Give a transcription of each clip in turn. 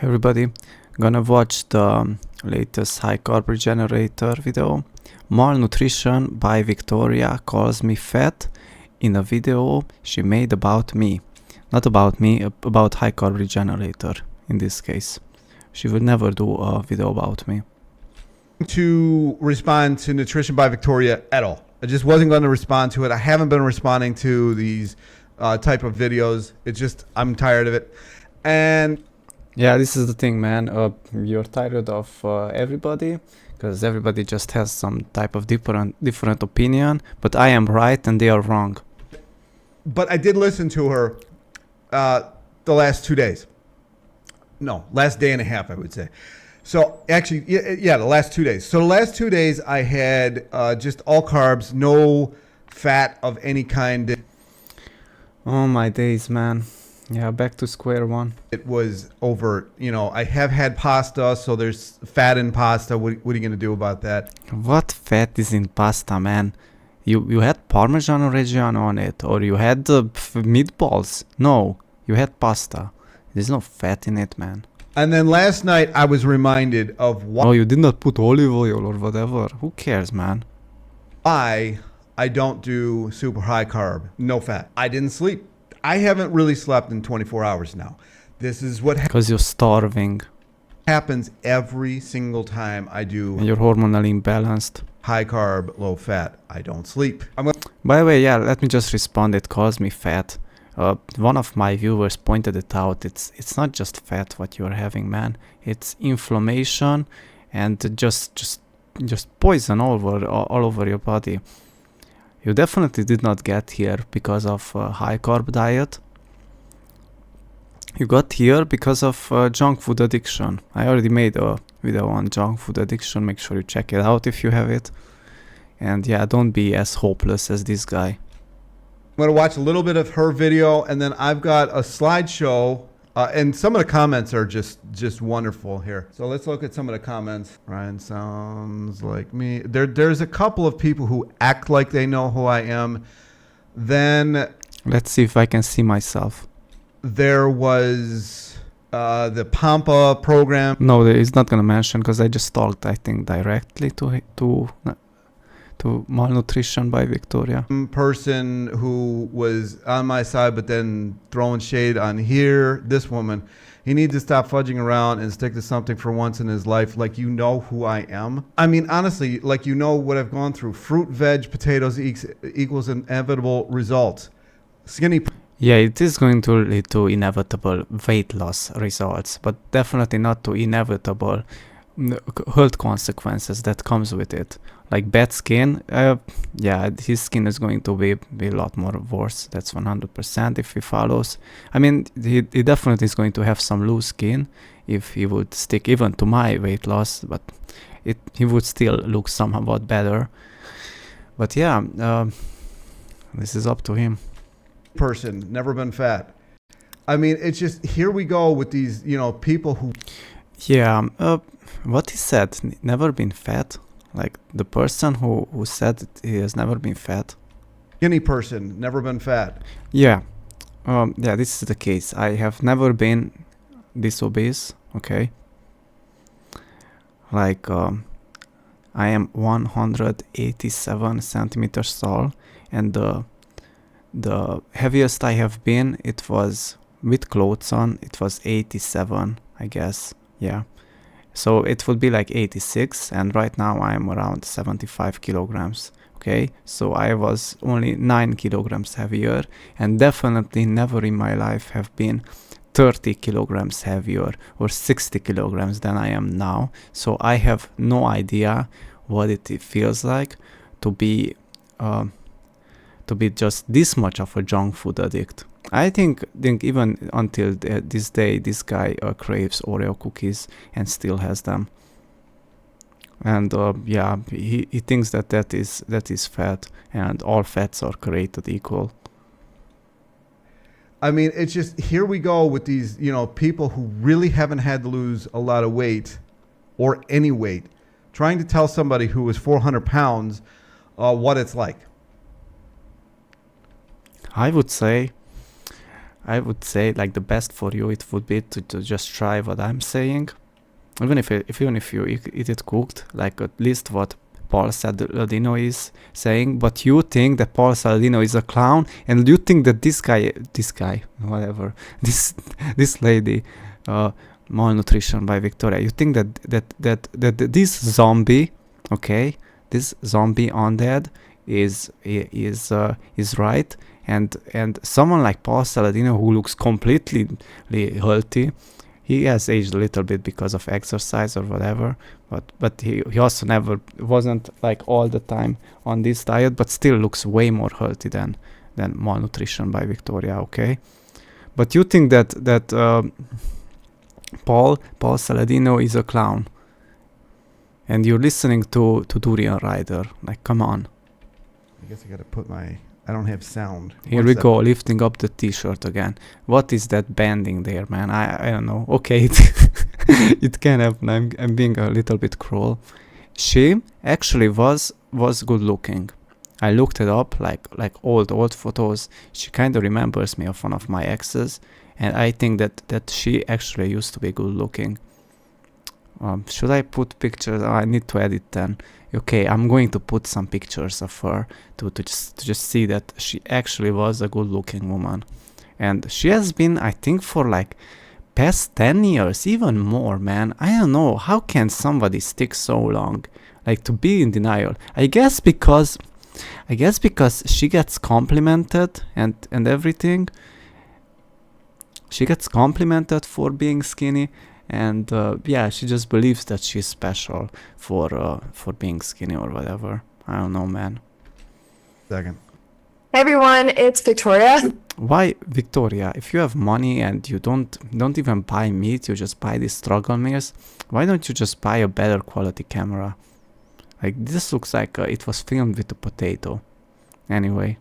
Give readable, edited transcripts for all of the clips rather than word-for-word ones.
Hey everybody, gonna watch the latest HighCarb Regenerator video. Malnutrition by Victoria calls me fat in a video she made about me. Not about me, about HighCarb Regenerator in this case. She would never do a video about me. To respond to Nutrition by Victoria at all. I just wasn't going to respond to it. I haven't been responding to these type of videos. It's just, I'm tired of it. And yeah, this is the thing, man. You're tired of everybody because everybody just has some type of different opinion, but I am right and they are wrong. But I did listen to her the last 2 days. No, last day and a half, I would say. So actually, yeah, the last 2 days. So the last 2 days I had just all carbs, no fat of any kind. Oh my days, man. Yeah, back to square one. It was over, I have had pasta, so there's fat in pasta. What are you going to do about that? What fat is in pasta, man? You had Parmesan Reggiano on it, or you had meatballs? No, you had pasta. There's no fat in it, man. And then last night I was reminded of why. Oh, you did not put olive oil or whatever. Who cares, man? Why I don't do super high carb, no fat. I didn't sleep. I haven't really slept in 24 hours now. This is what because you're starving. Happens every single time I do. And you're hormonally imbalanced. High carb, low fat. I don't sleep. By the way, yeah, let me just respond. It calls me fat. One of my viewers pointed it out. It's not just fat what you're having, man. It's inflammation and just poison all over your body. You definitely did not get here because of high carb diet. You got here because of junk food addiction. I already made a video on junk food addiction. Make sure you check it out if you have it. And yeah, don't be as hopeless as this guy. I'm going to watch a little bit of her video, and then I've got a slideshow. And some of the comments are just wonderful here. So let's look at some of the comments. Ryan sounds like me. There's a couple of people who act like they know who I am. Then let's see if I can see myself. There was the Pampa program. No, it's not gonna mention because I just talked, I think, directly to Malnutrition by Victoria. Person who was on my side but then throwing shade on here. This woman, he needs to stop fudging around and stick to something for once in his life. Like, you know who I am. I mean, honestly, like, you know what I've gone through. Fruit, veg, potatoes equals inevitable results. Skinny. Yeah, it is going to lead to inevitable weight loss results, but definitely not to inevitable health consequences that comes with it, like bad skin. Yeah, his skin is going to be a lot more worse. That's 100% if he follows. I mean, he definitely is going to have some loose skin if he would stick even to my weight loss, but he would still look somewhat better. But yeah, this is up to him. Person, never been fat. I mean, it's just, here we go with these, people who. Yeah, what he said, never been fat. Like the person who said he has never been fat. Skinny person, never been fat. Yeah, yeah, this is the case. I have never been this obese. Okay. Like I am 187 centimeters tall, and the heaviest I have been, it was with clothes on, it was 87, I guess. Yeah. So it would be like 86, and right now I am around 75 kilograms. Okay. So I was only 9 kilograms heavier, and definitely never in my life have been 30 kilograms heavier or 60 kilograms than I am now. So I have no idea what it feels like to be just this much of a junk food addict. I think even until this day, this guy craves Oreo cookies and still has them. And yeah, he thinks that is fat, and all fats are created equal. I mean, it's just, here we go with these, people who really haven't had to lose a lot of weight or any weight, trying to tell somebody who is 400 pounds what it's like. I would say I would say like the best for you it would be to just try what I'm saying, even if you eat it cooked, like at least what Paul Saladino is saying. But you think that Paul Saladino is a clown, and you think that this guy, whatever, this lady, Malnutrition by Victoria, you think that this zombie, okay, this zombie undead is right, and someone like Paul Saladino who looks completely healthy, he has aged a little bit because of exercise or whatever, but he also never wasn't like all the time on this diet, but still looks way more healthy than Malnutrition by Victoria, okay? But you think that Paul Saladino is a clown, and you're listening to Durian Rider, like, come on. I guess I gotta put I don't have sound. Here we go, lifting up the t-shirt again. What is that bending there, man? I don't know. Okay, it can happen. I'm being a little bit cruel. She actually was good looking. I looked it up, like old photos. She kind of remembers me of one of my exes, and I think that she actually used to be good looking. Should I put pictures? Oh, I need to edit then. Okay, I'm going to put some pictures of her to just see that she actually was a good looking woman. And she has been, I think, for like past 10 years, even more, man. I don't know, how can somebody stick so long? Like, to be in denial. I guess because she gets complimented and everything. She gets complimented for being skinny. And yeah, she just believes that she's special for being skinny or whatever. I don't know, man. Second. Hey everyone, it's Victoria. Why Victoria? If you have money and you don't even buy meat, you just buy these struggle meals. Why don't you just buy a better quality camera? Like, this looks like it was filmed with a potato. Anyway.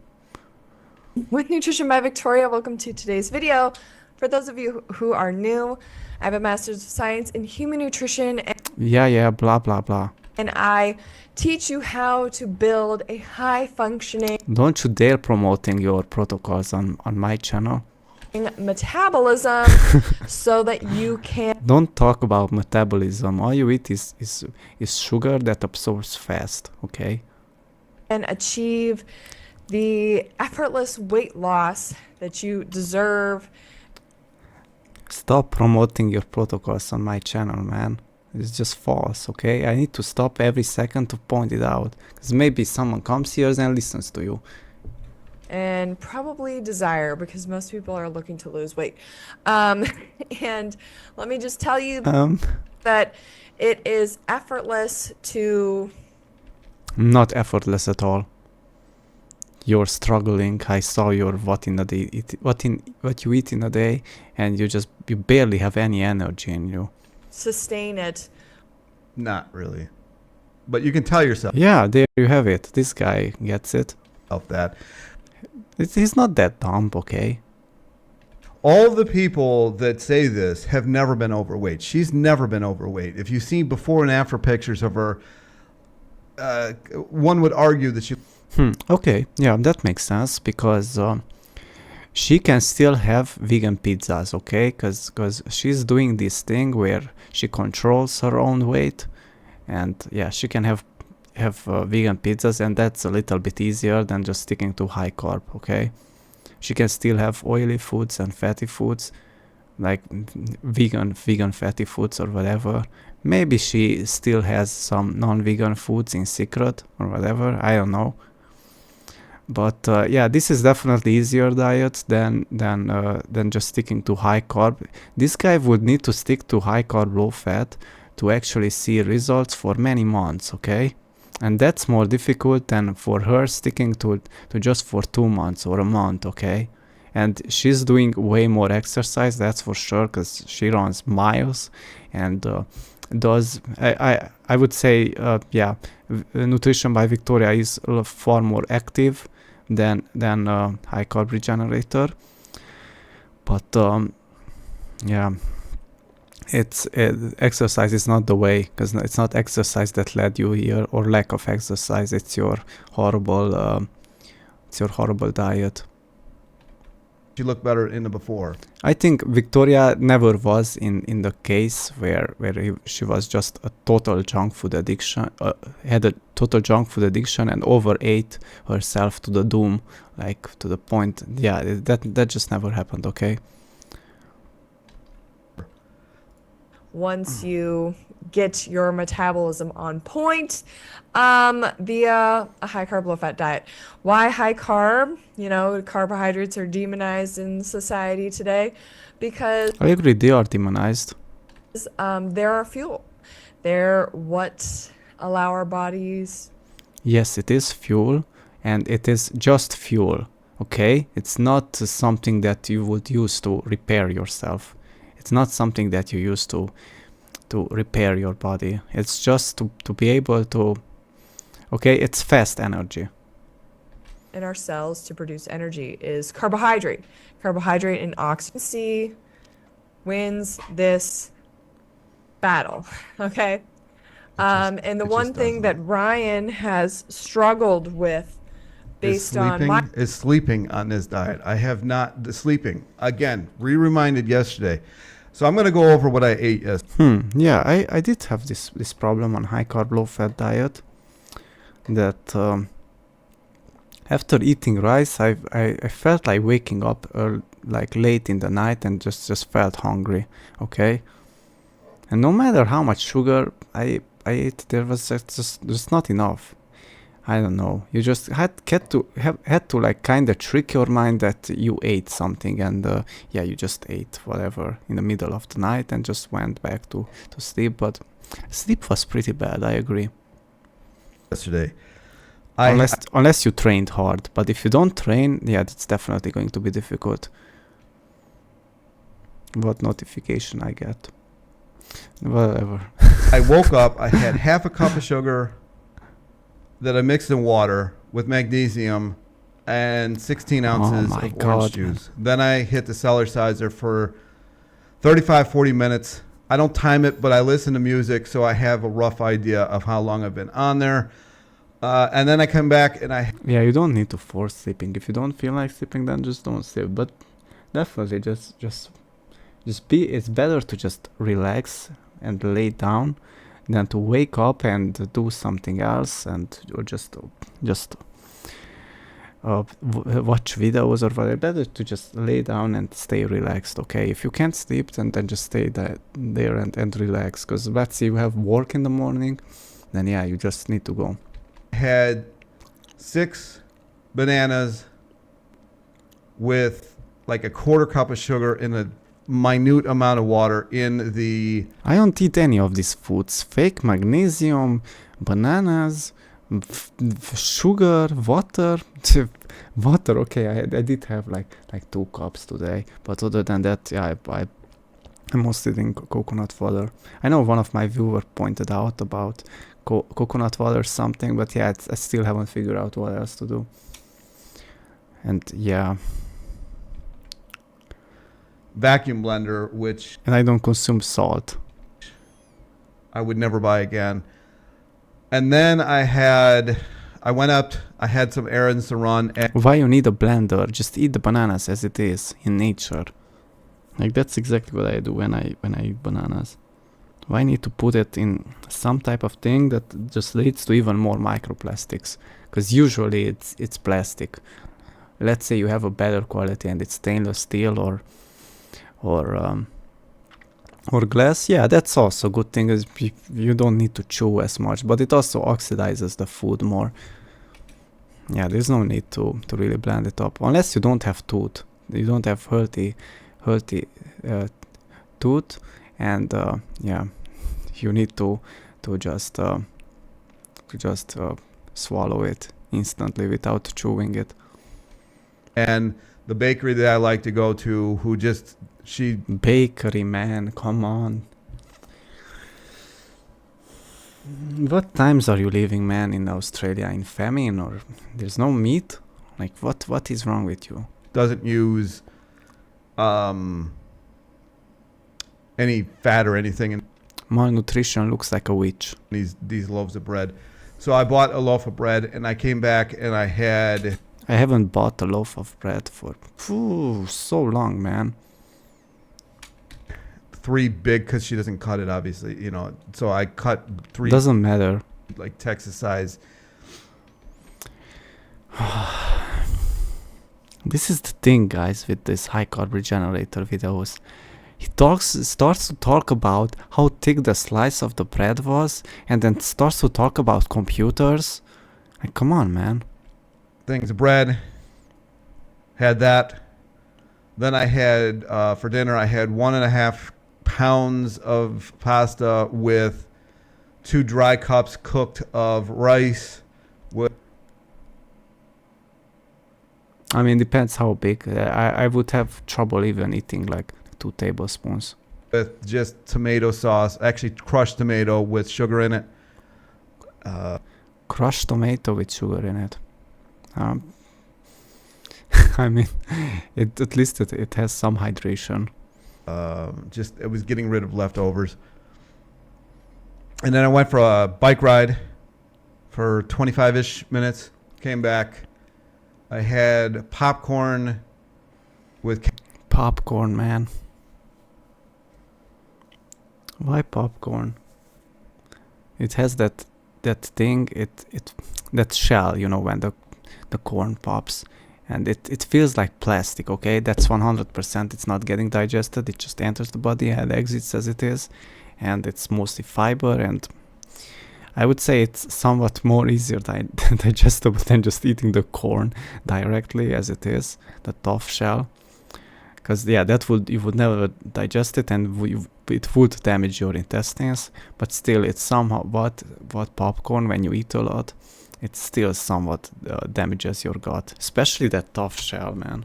With Nutrition by Victoria, welcome to today's video. For those of you who are new, I have a Master's of Science in Human Nutrition. Yeah, blah, blah, blah. And I teach you how to build a high-functioning... Don't you dare promoting your protocols on my channel. ...metabolism so that you can... Don't talk about metabolism. All you eat is sugar that absorbs fast, okay? ...and achieve the effortless weight loss that you deserve. Stop promoting your protocols on my channel, man. It's just false, okay? I need to stop every second to point it out. Because maybe someone comes here and listens to you. And probably desire, because most people are looking to lose weight. And let me just tell you that it is effortless to... Not effortless at all. You're struggling. I saw your what you eat in a day, and you barely have any energy in you. Sustain it. Not really. But you can tell yourself. Yeah, there you have it. This guy gets it. That. He's not that dumb, okay? All the people that say this have never been overweight. She's never been overweight. If you see before and after pictures of her, one would argue that she... Okay, yeah, that makes sense, because she can still have vegan pizzas, okay? Because she's doing this thing where she controls her own weight, and yeah, she can have vegan pizzas, and that's a little bit easier than just sticking to high carb, okay? She can still have oily foods and fatty foods, like vegan fatty foods or whatever. Maybe she still has some non-vegan foods in secret or whatever, I don't know. But yeah, this is definitely easier diet than just sticking to high carb. This guy would need to stick to high carb, low fat to actually see results for many months, okay? And that's more difficult than for her sticking to just for 2 months or a month, okay? And she's doing way more exercise, that's for sure, because she runs miles and does, I would say, yeah, Nutrition by Victoria is far more active than high carb Regenerator. But yeah, it's exercise is not the way, because it's not exercise that led you here, or lack of exercise. It's your horrible diet. She looked better in the before. I think Victoria never was in the case where she was just a total junk food addiction, had a total junk food addiction and overate herself to the doom, like to the point. Yeah, that just never happened. Okay. Once you get your metabolism on point via a high carb, low fat diet. Why high carb? You know, carbohydrates are demonized in society today because I agree, they are demonized. they're our fuel. They're what allow our bodies. Yes, it is fuel, and it is just fuel. Okay, it's not something that you would use to repair yourself. It's not something that you use to repair your body. It's just to be able to, okay, it's fast energy. In our cells to produce energy is carbohydrate. Carbohydrate and oxygen wins this battle, okay? And the one thing that Ryan has struggled with based on my... Is sleeping on this diet. I have not, the sleeping. Again, reminded yesterday. So I'm going to go over what I ate yesterday. Yeah, I did have this problem on high carb, low fat diet. That after eating rice, I felt like waking up like late in the night and just felt hungry. Okay, and no matter how much sugar I ate, there was just not enough. I don't know. You just had to like kind of trick your mind that you ate something, and yeah, you just ate whatever in the middle of the night and just went back to sleep. But sleep was pretty bad. I agree. Yesterday, unless you trained hard, but if you don't train, yeah, that's definitely going to be difficult. What notification I get? Whatever. I woke up. I had half a cup of sugar that I mixed in water with magnesium and 16 ounces of orange juice. Then I hit the Cellerciser for 35-40 minutes. I don't time it, but I listen to music, so I have a rough idea of how long I've been on there. And then I come back and yeah, you don't need to force sleeping. If you don't feel like sleeping, then just don't sleep. But definitely just be. It's better to just relax and lay down than to wake up and do something else or just watch videos or whatever. Better to just lay down and stay relaxed. Okay, if you can't sleep, then just stay there and relax. Because let's say you have work in the morning, then yeah, you just need to go. Had 6 bananas with like a quarter cup of sugar in a minute amount of water in the... I don't eat any of these foods. Fake magnesium, bananas, sugar, water. Water, okay, I did have like 2 cups today. But other than that, yeah, I mostly drink coconut water. I know one of my viewers pointed out about coconut water or something, but yeah, I still haven't figured out what else to do. And yeah, vacuum blender, which... And I don't consume salt. I would never buy again. And then I had some errands to run. Why you need a blender? Just eat the bananas as it is in nature. Like that's exactly what I do when I eat bananas. Why need to put it in some type of thing that just leads to even more microplastics? Because usually it's plastic. Let's say you have a better quality and it's stainless steel or glass. Yeah, that's also a good thing. Is you don't need to chew as much, but it also oxidizes the food more. Yeah, there's no need to really blend it up unless you don't have tooth. You don't have healthy tooth. And yeah, you need to just swallow it instantly without chewing it. And the bakery that I like to go to, bakery, man, come on. What times are you living, man, in Australia? In famine or there's no meat? Like what is wrong with you? Doesn't use any fat or anything. Malnutrition looks like a witch. These loaves of bread. So I bought a loaf of bread and I came back and I had... I haven't bought a loaf of bread for so long, man. 3 big, because she doesn't cut it, obviously, you know. So I cut 3, Doesn't matter. like Texas size. This is the thing, guys, with this HighCarb Regenerator videos. He starts to talk about how thick the slice of the bread was, and then starts to talk about computers. Like, come on, man. Things of bread. Had that. Then I had, for dinner, I had 1.5 pounds of pasta with 2 dry cups cooked of rice. I mean, depends how big. I would have trouble even eating like 2 tablespoons. With just tomato sauce, actually crushed tomato with sugar in it. Crushed tomato with sugar in it. I mean, at least it has some hydration. Just it was getting rid of leftovers. And then I went for a bike ride for 25-ish minutes. Came back. I had popcorn with... Popcorn, man. Why popcorn? It has that thing, that shell, you know, when the corn pops, and it feels like plastic. Okay, that's 100%. It's not getting digested. It just enters the body and exits as it is, and it's mostly fiber, and I would say it's somewhat more easier digestible than just eating the corn directly as it is, the tough shell. Because yeah, you would never digest it, and it would damage your intestines. But still, it's somewhat popcorn, when you eat a lot, it still somewhat damages your gut, especially that tough shell, man.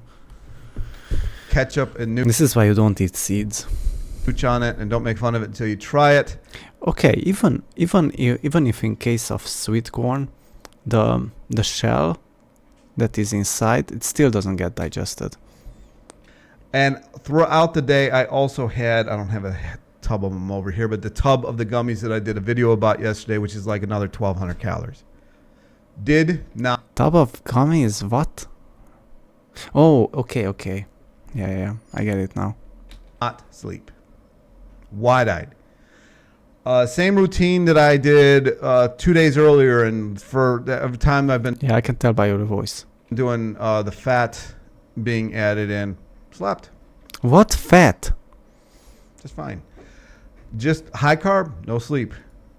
Ketchup and This is why you don't eat seeds. nooch on it, and don't make fun of it until you try it. Okay, even if in case of sweet corn, the shell that is inside, it still doesn't get digested. And throughout the day, I also had, I don't have a tub of them over here, but the tub of the gummies that I did a video about yesterday, which is like another 1,200 calories. Did not. Tub of gummies, what? Oh, okay. Yeah, I get it now. Not sleep. Wide-eyed. Same routine that I did 2 days earlier, and for every time I've been... Yeah, I can tell by your voice. Doing the fat being added in. Slept. What fat? Just fine. Just high carb, no sleep.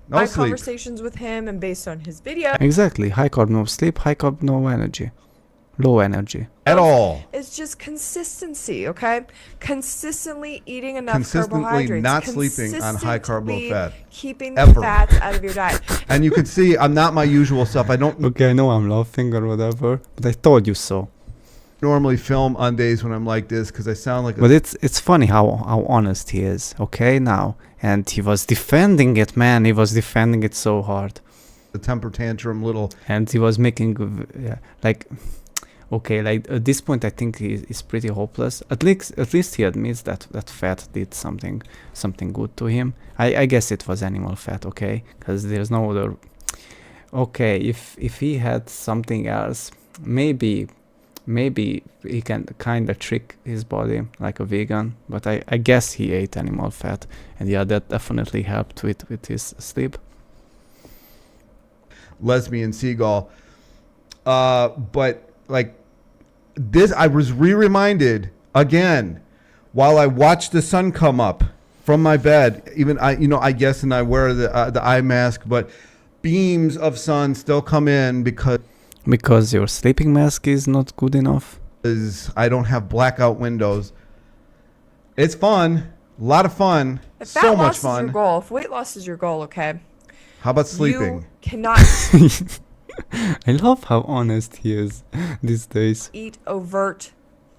No My sleep. conversations with him, and based on his video, Exactly. High carb, no sleep. High carb, no energy. Low energy. At all. it's just consistency, okay? Consistently eating enough Consistently carbohydrates. not sleeping on high carb, low consistently fat. Keeping the Ever. fats out of your diet. And you can see I'm not my usual self. I don't Okay, I know I'm laughing or whatever, but I told you so. normally film on days when I'm like this because I sound like a... But it's funny how honest he is, okay, now. And he was defending it, man. He was defending it so hard. the temper tantrum little... And he was making, like, okay, like at this point I think he's pretty hopeless. At least he admits that fat did something good to him. I guess it was animal fat, okay? Because there's no other... Okay, if he had something else, maybe he can kind of trick his body like a vegan, but I guess he ate animal fat, and yeah, that definitely helped with his sleep. lesbian seagull. But like this, I was reminded again while I watched the sun come up from my bed. Even I guess, and I wear the eye mask, but beams of sun still come in Because your sleeping mask is not good enough. I don't have blackout windows. It's fun, a lot of fun, If so fat much loss is fun. your goal, if weight loss is your goal, okay, How about sleeping? you cannot I love how honest he is these days. eat overt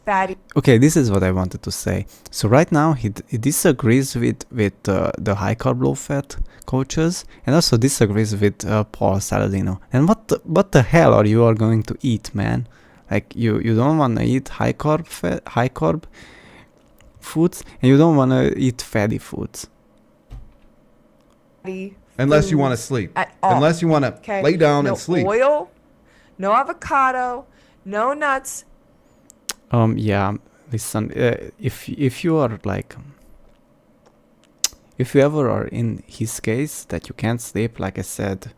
fatty. Okay, this is what I wanted to say. So right now he disagrees with the high carb low fat coaches, and also disagrees with Paul Saladino. And what the hell are you all going to eat, man? Like you don't want to eat high carb foods, and you don't want to eat fatty foods. Unless you want to sleep. At all. Unless you want to Okay? lay down no and sleep. oil, no avocado, No nuts. Yeah, listen, if you are like, if you ever are in his case that you can't sleep, like I said,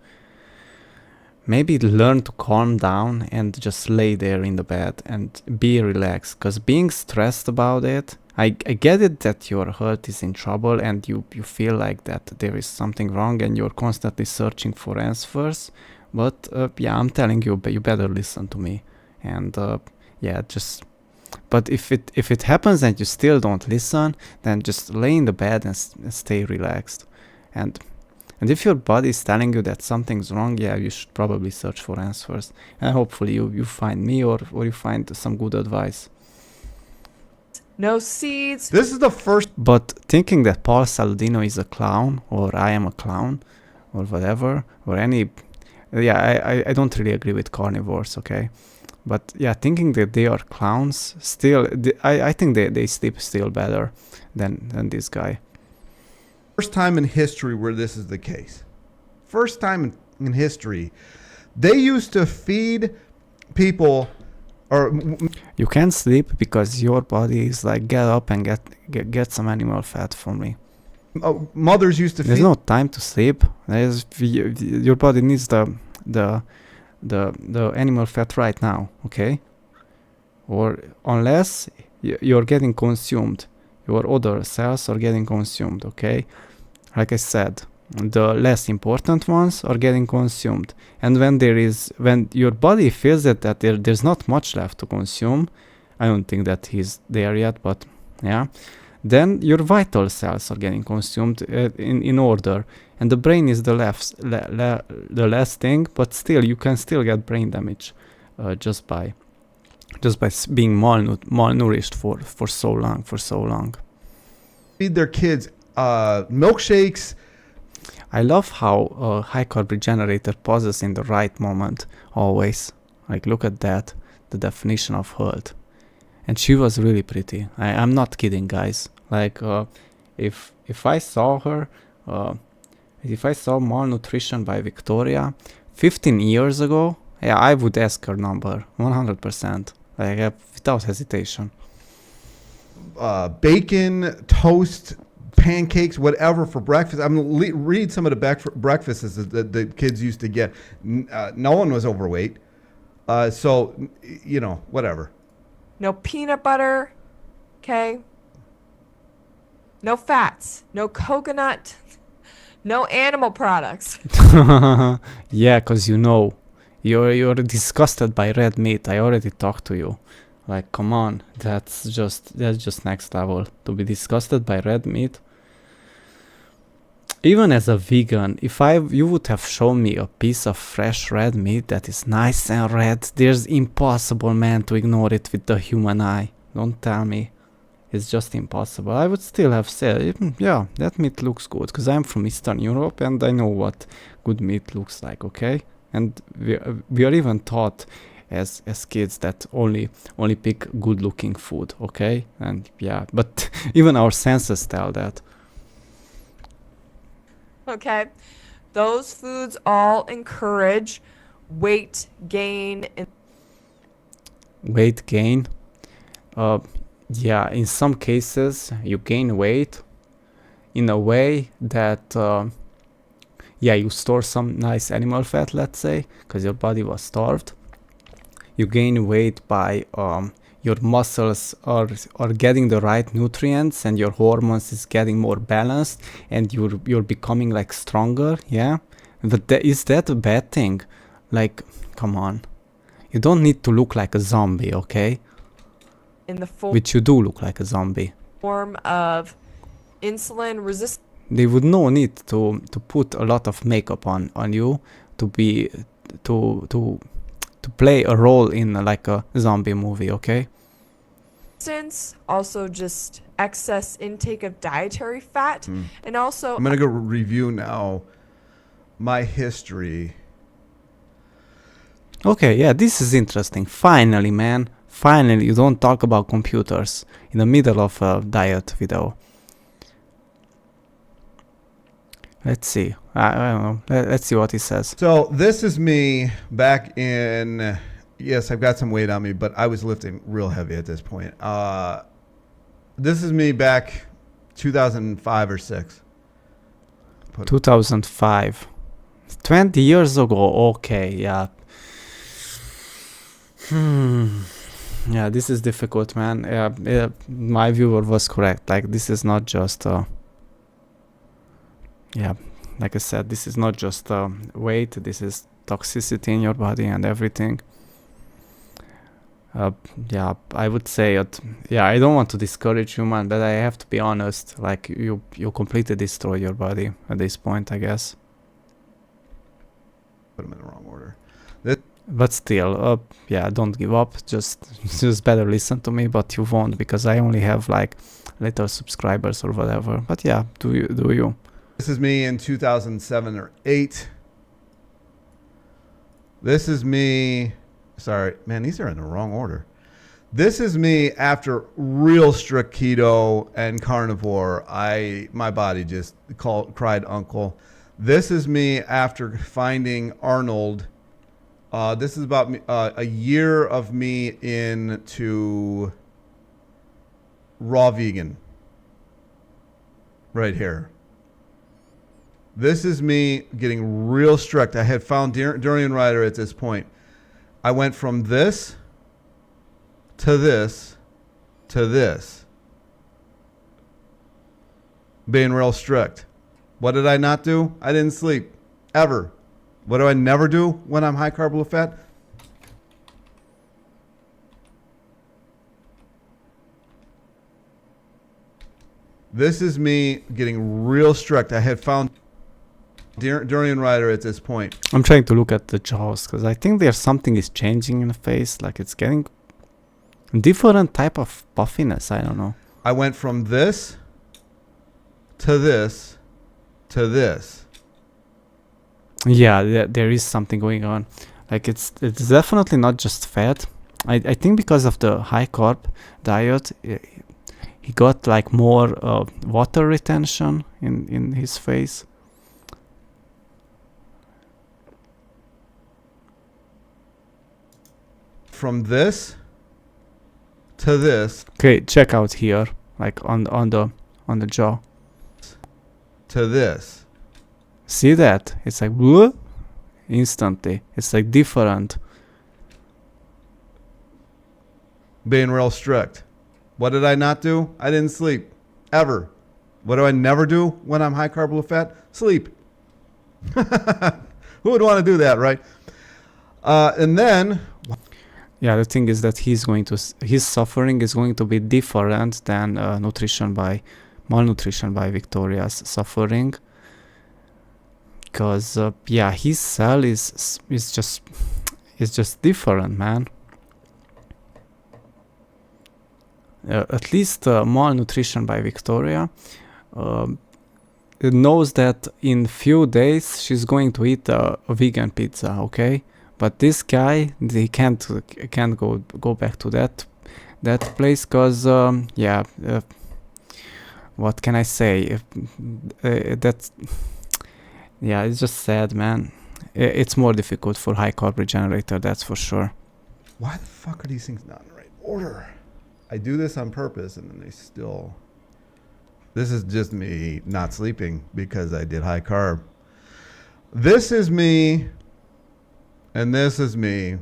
maybe learn to calm down and just lay there in the bed and be relaxed. Because being stressed about it, I get it that your heart is in trouble and you feel like that there is something wrong and you're constantly searching for answers. But yeah, I'm telling you, you better listen to me. And yeah, just. But if it happens and you still don't listen, then just lay in the bed and stay relaxed. And if your body is telling you that something's wrong, yeah, you should probably search for answers. And hopefully you find me or you find some good advice. No seeds. This is the first. But thinking that Paul Saladino is a clown, or I am a clown, or whatever, or any... Yeah, I don't really agree with carnivores, okay? But yeah, thinking that they are clowns, still, I think they sleep still better than this guy. First time in history where this is the case. First time in history. They used to feed people, or you can't sleep because your body is like, get up and get some animal fat for me. Mothers used to There's feed. no time to sleep. Your body needs the animal fat right now, okay? Or unless you're getting consumed, your other cells are getting consumed, okay? Like I said, the less important ones are getting consumed. And when your body feels that there's not much left to consume, I don't think that he's there yet, but yeah, then your vital cells are getting consumed in order. And the brain is the last thing, but still, you can still get brain damage just by being malnourished for so long. Feed their kids milkshakes. I love how HighCarb Regenerator pauses in the right moment, always. Like, look at that, the definition of health. And she was really pretty. I'm not kidding, guys. Like, if I saw her, if I saw Malnutrition by Victoria 15 years ago, yeah, I would ask her number, 100%, like without hesitation. Bacon, toast, pancakes, whatever for breakfast. I'm going to read some of the breakfasts that the kids used to get. No one was overweight. So, whatever. No peanut butter. Okay. No fats. No coconut. No animal products. Yeah, because you're disgusted by red meat. I already talked to you. Like, come on, that's just next level. To be disgusted by red meat. Even as a vegan, if you would have shown me a piece of fresh red meat that is nice and red, there's impossible, man, to ignore it with the human eye. Don't tell me. It's just impossible. I would still have said, yeah, that meat looks good, because I'm from Eastern Europe and I know what good meat looks like, okay? And we are even taught as kids that only pick good looking food, okay? And yeah, but even our senses tell that. Okay. Those foods all encourage weight gain. Weight gain? Yeah, in some cases you gain weight in a way that yeah, you store some nice animal fat, let's say, because your body was starved. You gain weight by your muscles are getting the right nutrients and your hormones is getting more balanced and you're becoming like stronger, yeah? But is that a bad thing? Like, come on. You don't need to look like a zombie, okay? In the Which you do look like a zombie. Form of insulin resistance. They would no need to put a lot of makeup on you to be to play a role in like a zombie movie, okay? Also just excess intake of dietary fat and also I'm going to go review now my history. Okay, yeah, this is interesting. Finally, man. Finally, you don't talk about computers in the middle of a diet video. Let's see. I don't know. Let's see what he says. So this is me back in, yes, I've got some weight on me, but I was lifting real heavy at this point. This is me back 2005 or 6. 2005. 20 years ago. Okay, yeah. Yeah, this is difficult, man. Yeah, my viewer was correct. Like, this is not just yeah, like I said, this is not just weight. This is toxicity in your body and everything. Yeah, I would say it. Yeah, I don't want to discourage you, man, but I have to be honest. Like, you completely destroy your body at this point, I guess. Put them in the wrong order. But still, yeah, don't give up. Just better listen to me, but you won't, because I only have like little subscribers or whatever. But yeah, do you? This is me in 2007 or 8. This is me. Sorry, man, these are in the wrong order. This is me after real strict keto and carnivore. My body just cried uncle. This is me after finding Arnold. This is about a year of me into raw vegan. Right here. This is me getting real strict. I had found Durian Rider at this point. I went from this to this to this. Being real strict. What did I not do? I didn't sleep. Ever. What do I never do when I'm high carb, low fat? This is me getting real strict. I had found Durian Rider at this point. I'm trying to look at the jaws because I think there's something is changing in the face. Like, it's getting different type of puffiness. I don't know. I went from this to this to this. Yeah, there is something going on. Like, it's definitely not just fat. I think because of the high carb diet, he got like more water retention in his face. From this to this. Okay, check out here, like on the jaw. To this. See that? It's like whoa, instantly. It's like different. Being real strict. What did I not do? I didn't sleep. Ever. What do I never do when I'm high carb, low fat? Sleep. Who would want to do that, right? And then... Yeah, the thing is that his suffering is going to be different than malnutrition by Victoria's suffering. Because yeah, his cell is just different, man. At least malnutrition by Victoria it knows that in few days she's going to eat a vegan pizza, okay? But this guy, he can't go back to that place because yeah, what can I say? That's yeah, it's just sad, man. It's more difficult for high carb regenerator, that's for sure. Why the fuck are these things not in the right order? I do this on purpose, and then they still... This is just me not sleeping because I did high carb. This is me, and this is me.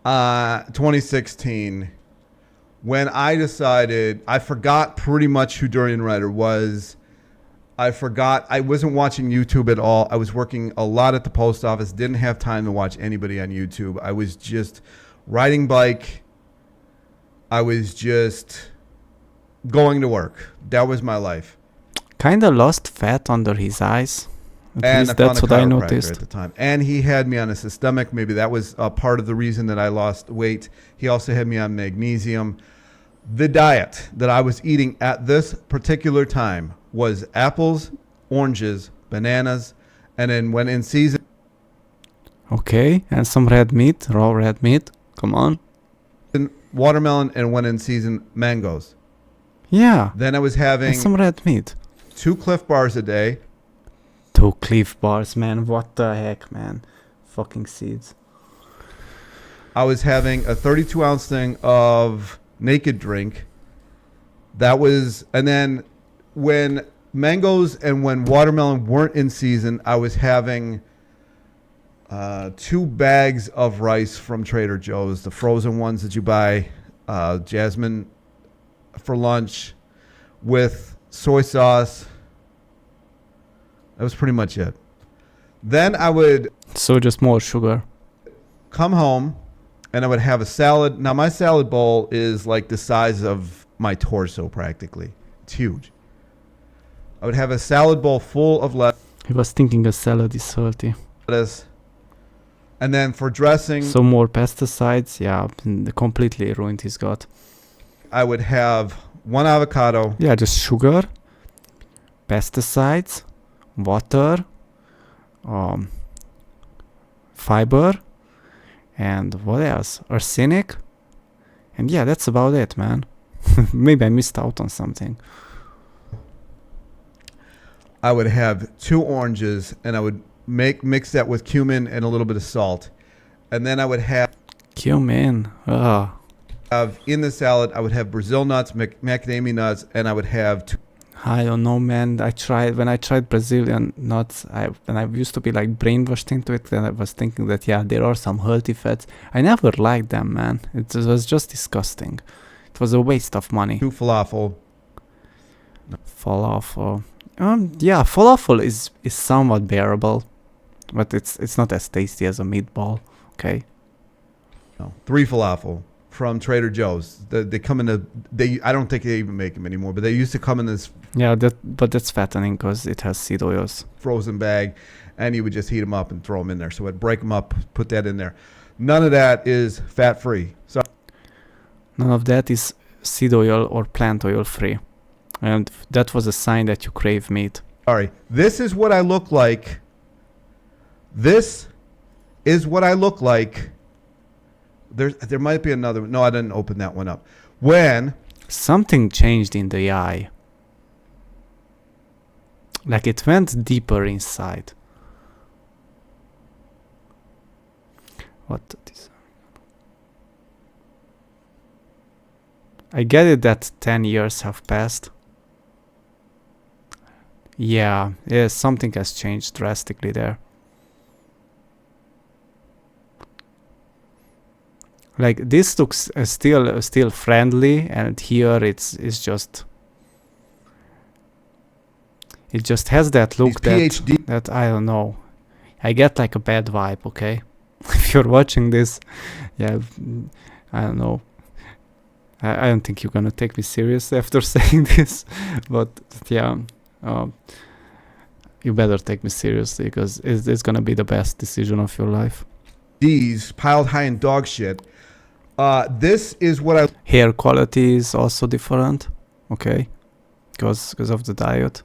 2016, when I decided... I forgot pretty much who Durian Rider was. I forgot. I wasn't watching YouTube at all. I was working a lot at the post office. Didn't have time to watch anybody on YouTube. I was just riding bike. I was just going to work. That was my life. Kind of lost fat under his eyes. At least that's what I noticed at the time. And he had me on a systemic. Maybe that was a part of the reason that I lost weight. He also had me on magnesium. The diet that I was eating at this particular time was apples, oranges, bananas, and then when in season... Okay, and some red meat, raw red meat. Come on. Watermelon, and when in season, mangoes. Yeah. Then I was having... And some red meat. 2 Cliff Bars a day. 2 Cliff Bars, man. What the heck, man. Fucking seeds. I was having a 32-ounce thing of Naked Drink. That was, and then when mangoes and when watermelon weren't in season, I was having 2 bags of rice from Trader Joe's, the frozen ones that you buy, jasmine for lunch with soy sauce. That was pretty much it. Then I would So just more sugar. come home and I would have a salad. Now my salad bowl is like the size of my torso practically. It's huge. I would have a salad bowl full of He was thinking a salad is healthy. lettuce. And then for dressing, So more pesticides, yeah, completely ruined his gut. I would have 1 avocado, Yeah, just sugar, pesticides, water, fiber, and what else? Arsenic. And yeah, that's about it, man. Maybe I missed out on something. I would have 2 oranges, and I would mix that with cumin and a little bit of salt. And then I would have Cumin. in the salad, I would have Brazil nuts, macadamia nuts, and I would have I don't know, man. When I tried Brazilian nuts, and I used to be like brainwashed into it, and I was thinking that, yeah, there are some healthy fats. I never liked them, man. It was just disgusting. It was a waste of money. 2 falafel. Falafel. Yeah, falafel is somewhat bearable, but it's not as tasty as a meatball. Okay. No, 3 falafel from Trader Joe's. They come in I don't think they even make them anymore, but they used to come in this Yeah, but that's fattening because it has seed oils. frozen bag, and you would just heat them up and throw them in there. So I'd break them up, put that in there. None of that is fat-free. So None of that is seed oil or plant oil free. And that was a sign that you crave meat. sorry. This is what I look like. This is what I look like. There might be another one. No, I didn't open that one up. When Something changed in the eye. Like it went deeper inside. What is... I get it that 10 years have passed. Yeah, something has changed drastically there. Like this looks still friendly, and here it's just... It just has that look that I don't know. I get like a bad vibe, okay? If you're watching this, yeah, I don't know. I don't think you're gonna take me serious after saying this, but yeah, you better take me seriously because it's gonna be the best decision of your life. These piled high in dog shit. This is what I Hair quality is also different, okay? Because of the diet.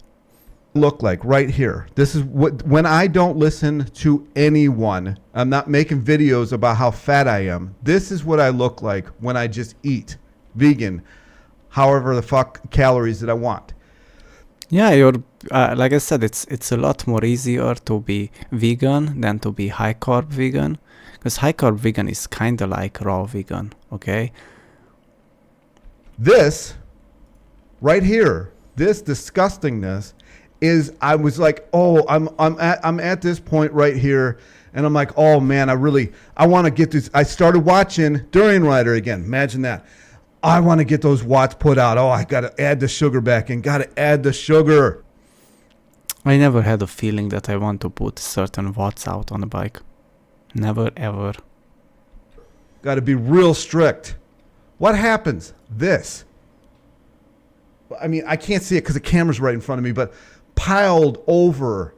look like right here. This is what, when I don't listen to anyone, I'm not making videos about how fat I am. This is what I look like when I just eat vegan, however the fuck calories that I want. Yeah, you're like I said, it's a lot more easier to be vegan than to be high carb vegan, because high carb vegan is kind of like raw vegan, okay? This right here, this disgustingness is, I was like, oh, I'm at this point right here, and I'm like, oh man, I want to get this. I started watching Durian Rider again. Imagine that. I want to get those watts put out. Oh, I got to add the sugar back in. Got to add the sugar. I never had a feeling that I want to put certain watts out on a bike. Never, ever. Got to be real strict. What happens? This. I mean, I can't see it because the camera's right in front of me, but piled over,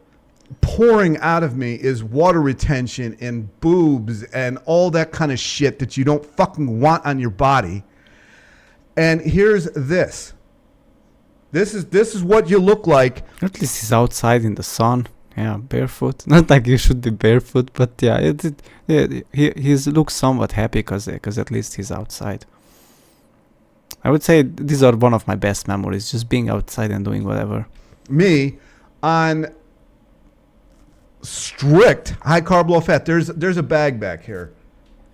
pouring out of me is water retention and boobs and all that kind of shit that you don't fucking want on your body. And here's this. This is what you look like. At least he's outside in the sun. Yeah, barefoot. Not like you should be barefoot, but yeah, he looks somewhat happy because at least he's outside. I would say these are one of my best memories, just being outside and doing whatever. Me on strict high carb, low fat. There's a bag back here.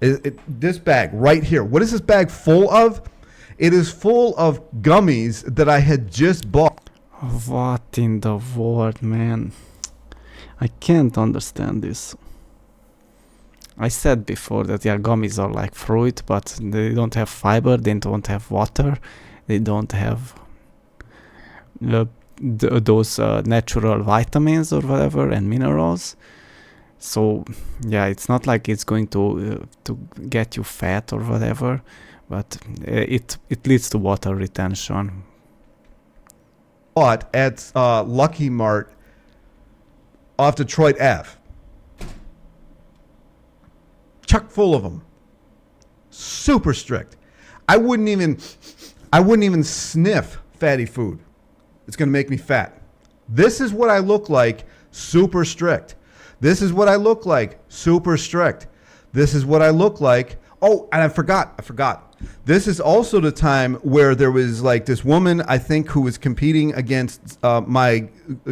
This bag right here. What is this bag full of? It is full of gummies that I had just bought. What in the world, man? I can't understand this. I said before that yeah, gummies are like fruit, but they don't have fiber, they don't have water, they don't have those natural vitamins or whatever and minerals. So yeah, it's not like it's going to get you fat or whatever, but it leads to water retention. Bought at Lucky Mart off Detroit Ave. Chock full of them. Super strict. I wouldn't even sniff fatty food. It's going to make me fat. This is what I look like, super strict. This is what I look like, super strict. This is what I look like. Oh, and I forgot. This is also the time where there was like this woman, I think, who was competing against my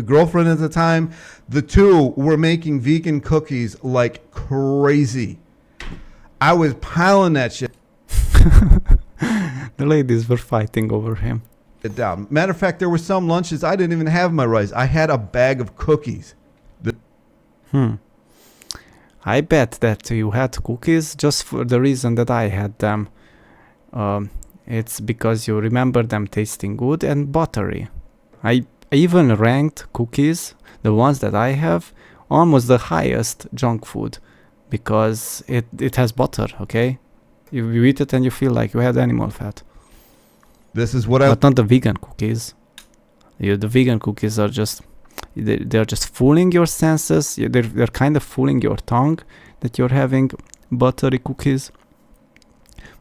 girlfriend at the time. The two were making vegan cookies like crazy. I was piling that shit. The ladies were fighting over him. Down. Matter of fact, there were some lunches I didn't even have my rice. I had a bag of cookies. I bet that you had cookies just for the reason that I had them. It's because you remember them tasting good and buttery. I even ranked cookies, the ones that I have, almost the highest junk food because it has butter, okay? You eat it and you feel like you had animal fat. This is what But not the vegan cookies. The vegan cookies are just... They're just fooling your senses. They're kind of fooling your tongue that you're having buttery cookies.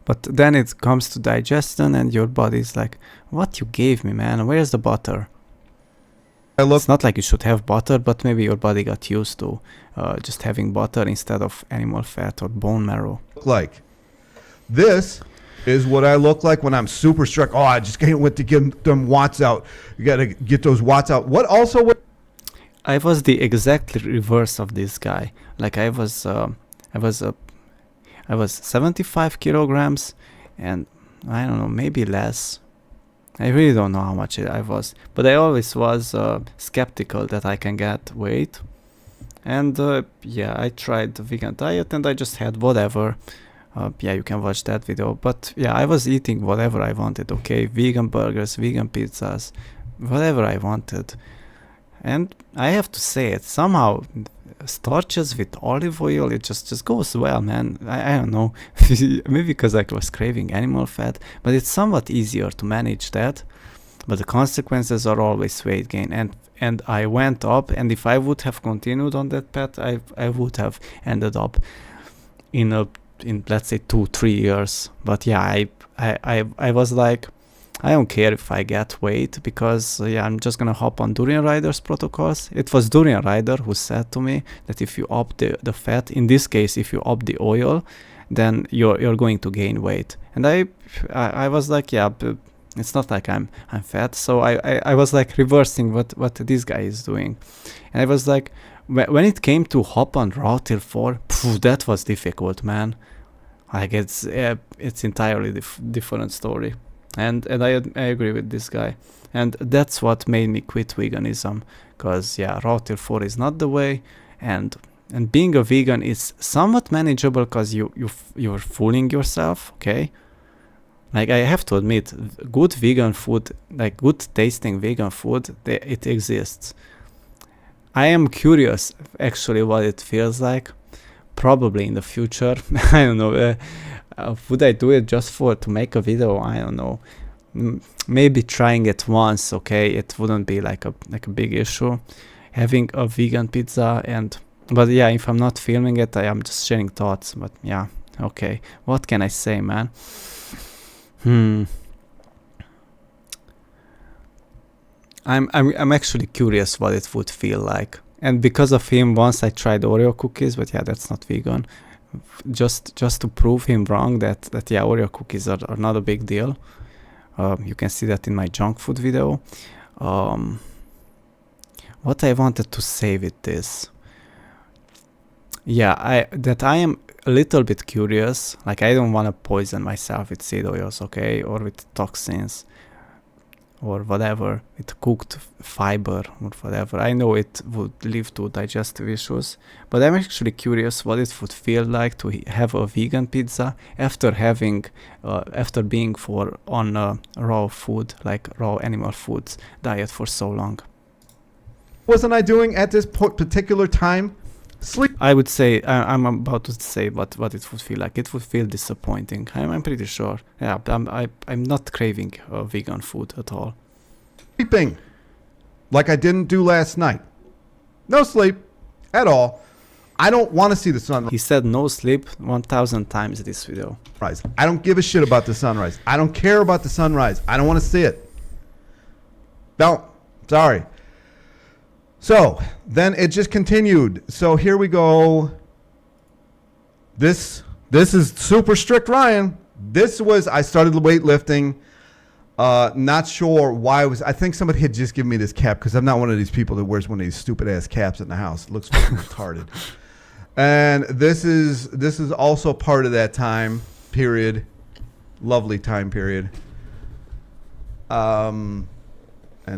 But then it comes to digestion and your body's like, what you gave me, man? Where's the butter? It's not like you should have butter, but maybe your body got used to just having butter instead of animal fat or bone marrow. Like this is what I look like when I'm super strict. Oh, I just can't wait to get them watts out. You got to get those watts out. I was the exact reverse of this guy. Like I was 75 kilograms and I don't know, maybe less. I really don't know how much I was, but I always was skeptical that I can get weight. And yeah, I tried the vegan diet and I just had whatever. Yeah, you can watch that video. But yeah, I was eating whatever I wanted, okay? Vegan burgers, vegan pizzas, whatever I wanted. And I have to say it, somehow starches with olive oil, it just goes well, man. I don't know, maybe because I was craving animal fat, but it's somewhat easier to manage that. But the consequences are always weight gain. And I went up, and if I would have continued on that path, I would have ended up in let's say 2-3 years. But yeah, I was like, I don't care if I get weight because yeah, I'm just gonna hop on Durian Rider's protocols. It was Durian Rider who said to me that if you up the fat, in this case, if you up the oil, then you're going to gain weight. And I was like, yeah, it's not like I'm fat. So I was like reversing what this guy is doing. And I was like, when it came to hop on Raw till 4, that was difficult, man. Like it's entirely different story. And I agree with this guy. And that's what made me quit veganism. Because, yeah, Raw till 4 is not the way. And being a vegan is somewhat manageable because you're fooling yourself, okay? Like, I have to admit, good vegan food, like good tasting vegan food, it exists. I am curious, actually, what it feels like. Probably in the future. I don't know. Would I do it just to make a video? I don't know. Maybe trying it once, okay? It wouldn't be like a big issue. Having a vegan pizza but yeah, if I'm not filming it, I am just sharing thoughts. But yeah, okay. What can I say, man? I'm actually curious what it would feel like. And because of him, once I tried Oreo cookies, but yeah, that's not vegan. Just to prove him wrong that yeah, Oreo cookies are not a big deal. You can see that in my junk food video. What I wanted to say with this, yeah, a little bit curious. Like, I don't want to poison myself with seed oils, okay, or with toxins, or whatever, with cooked fiber or whatever. I know it would lead to digestive issues, but I'm actually curious what it would feel like to have a vegan pizza after being on raw food, like raw animal foods diet for so long. Wasn't I doing at this particular time? Sleep. I would say, I'm about to say what it would feel like. It would feel disappointing. I'm pretty sure. Yeah, I'm not craving vegan food at all. Sleeping. Like I didn't do last night. No sleep at all. I don't want to see the sunrise. He said no sleep 1,000 times this video. I don't give a shit about the sunrise. I don't care about the sunrise. I don't want to see it. Don't. Sorry. So then it just continued. So here we go. This is super strict Ryan. I started weightlifting. Not sure why I think somebody had just given me this cap because I'm not one of these people that wears one of these stupid ass caps in the house. It looks fucking retarded. And this is also part of that time period. Lovely time period. And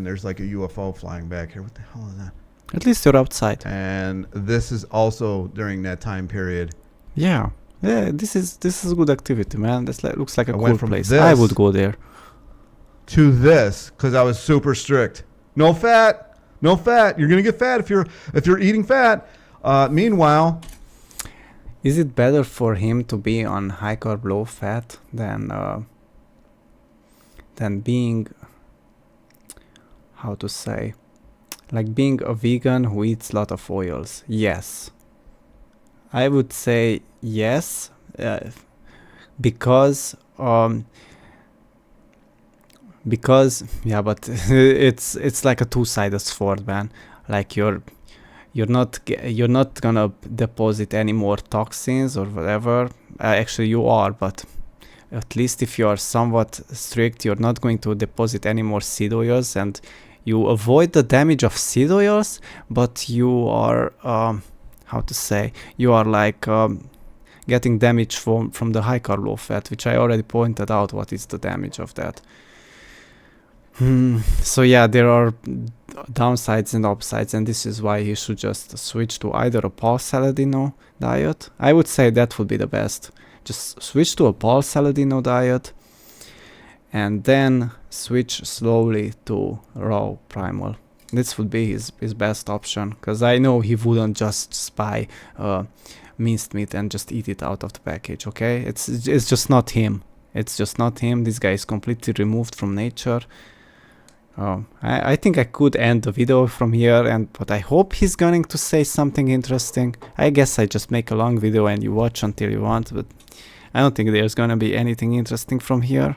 there's like a UFO flying back here. What the hell is that? At least you're outside. And this is also during that time period. Yeah. This is a good activity, man. This looks like a cool place. This I would go there. To this, because I was super strict. No fat. No fat. You're gonna get fat if you're eating fat. Meanwhile, is it better for him to be on high carb, low fat than being, how to say, like being a vegan who eats a lot of oils? Yes. I would say yes, because yeah, but it's like a two-sided sword, man. Like you're not gonna deposit any more toxins or whatever. Actually, you are, but at least if you are somewhat strict, you're not going to deposit any more seed oils, and you avoid the damage of seed oils, but you are how to say, you are like getting damage from the high carb low fat, which I already pointed out what is the damage of that. So yeah, there are downsides and upsides, and this is why you should just switch to either a Paul Saladino diet. I would say that would be the best. Just switch to a Paul Saladino diet, and then switch slowly to raw primal. This would be his best option, because I know he wouldn't just buy minced meat and just eat it out of the package, okay? It's just not him. It's just not him. This guy is completely removed from nature. I think I could end the video from here, but I hope he's going to say something interesting. I guess I just make a long video and you watch until you want, but I don't think there's going to be anything interesting from here.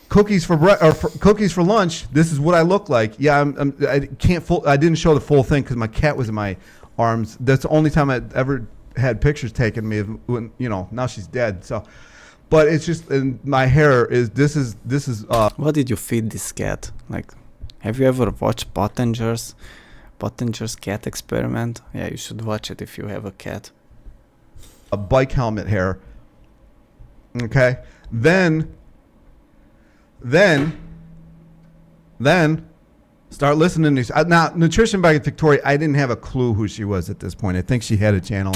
Cookies cookies for lunch. This is what I look like. Yeah, I didn't show the full thing because my cat was in my arms. That's the only time I ever had pictures taken me of when, now she's dead. So, but it's just, and my hair is. This is. What did you feed this cat? Like, have you ever watched Pottinger's cat experiment? Yeah, you should watch it if you have a cat. A bike helmet hair. Okay, then start listening to these. Now, Nutrition by Victoria, I didn't have a clue who she was at this point. I think she had a channel.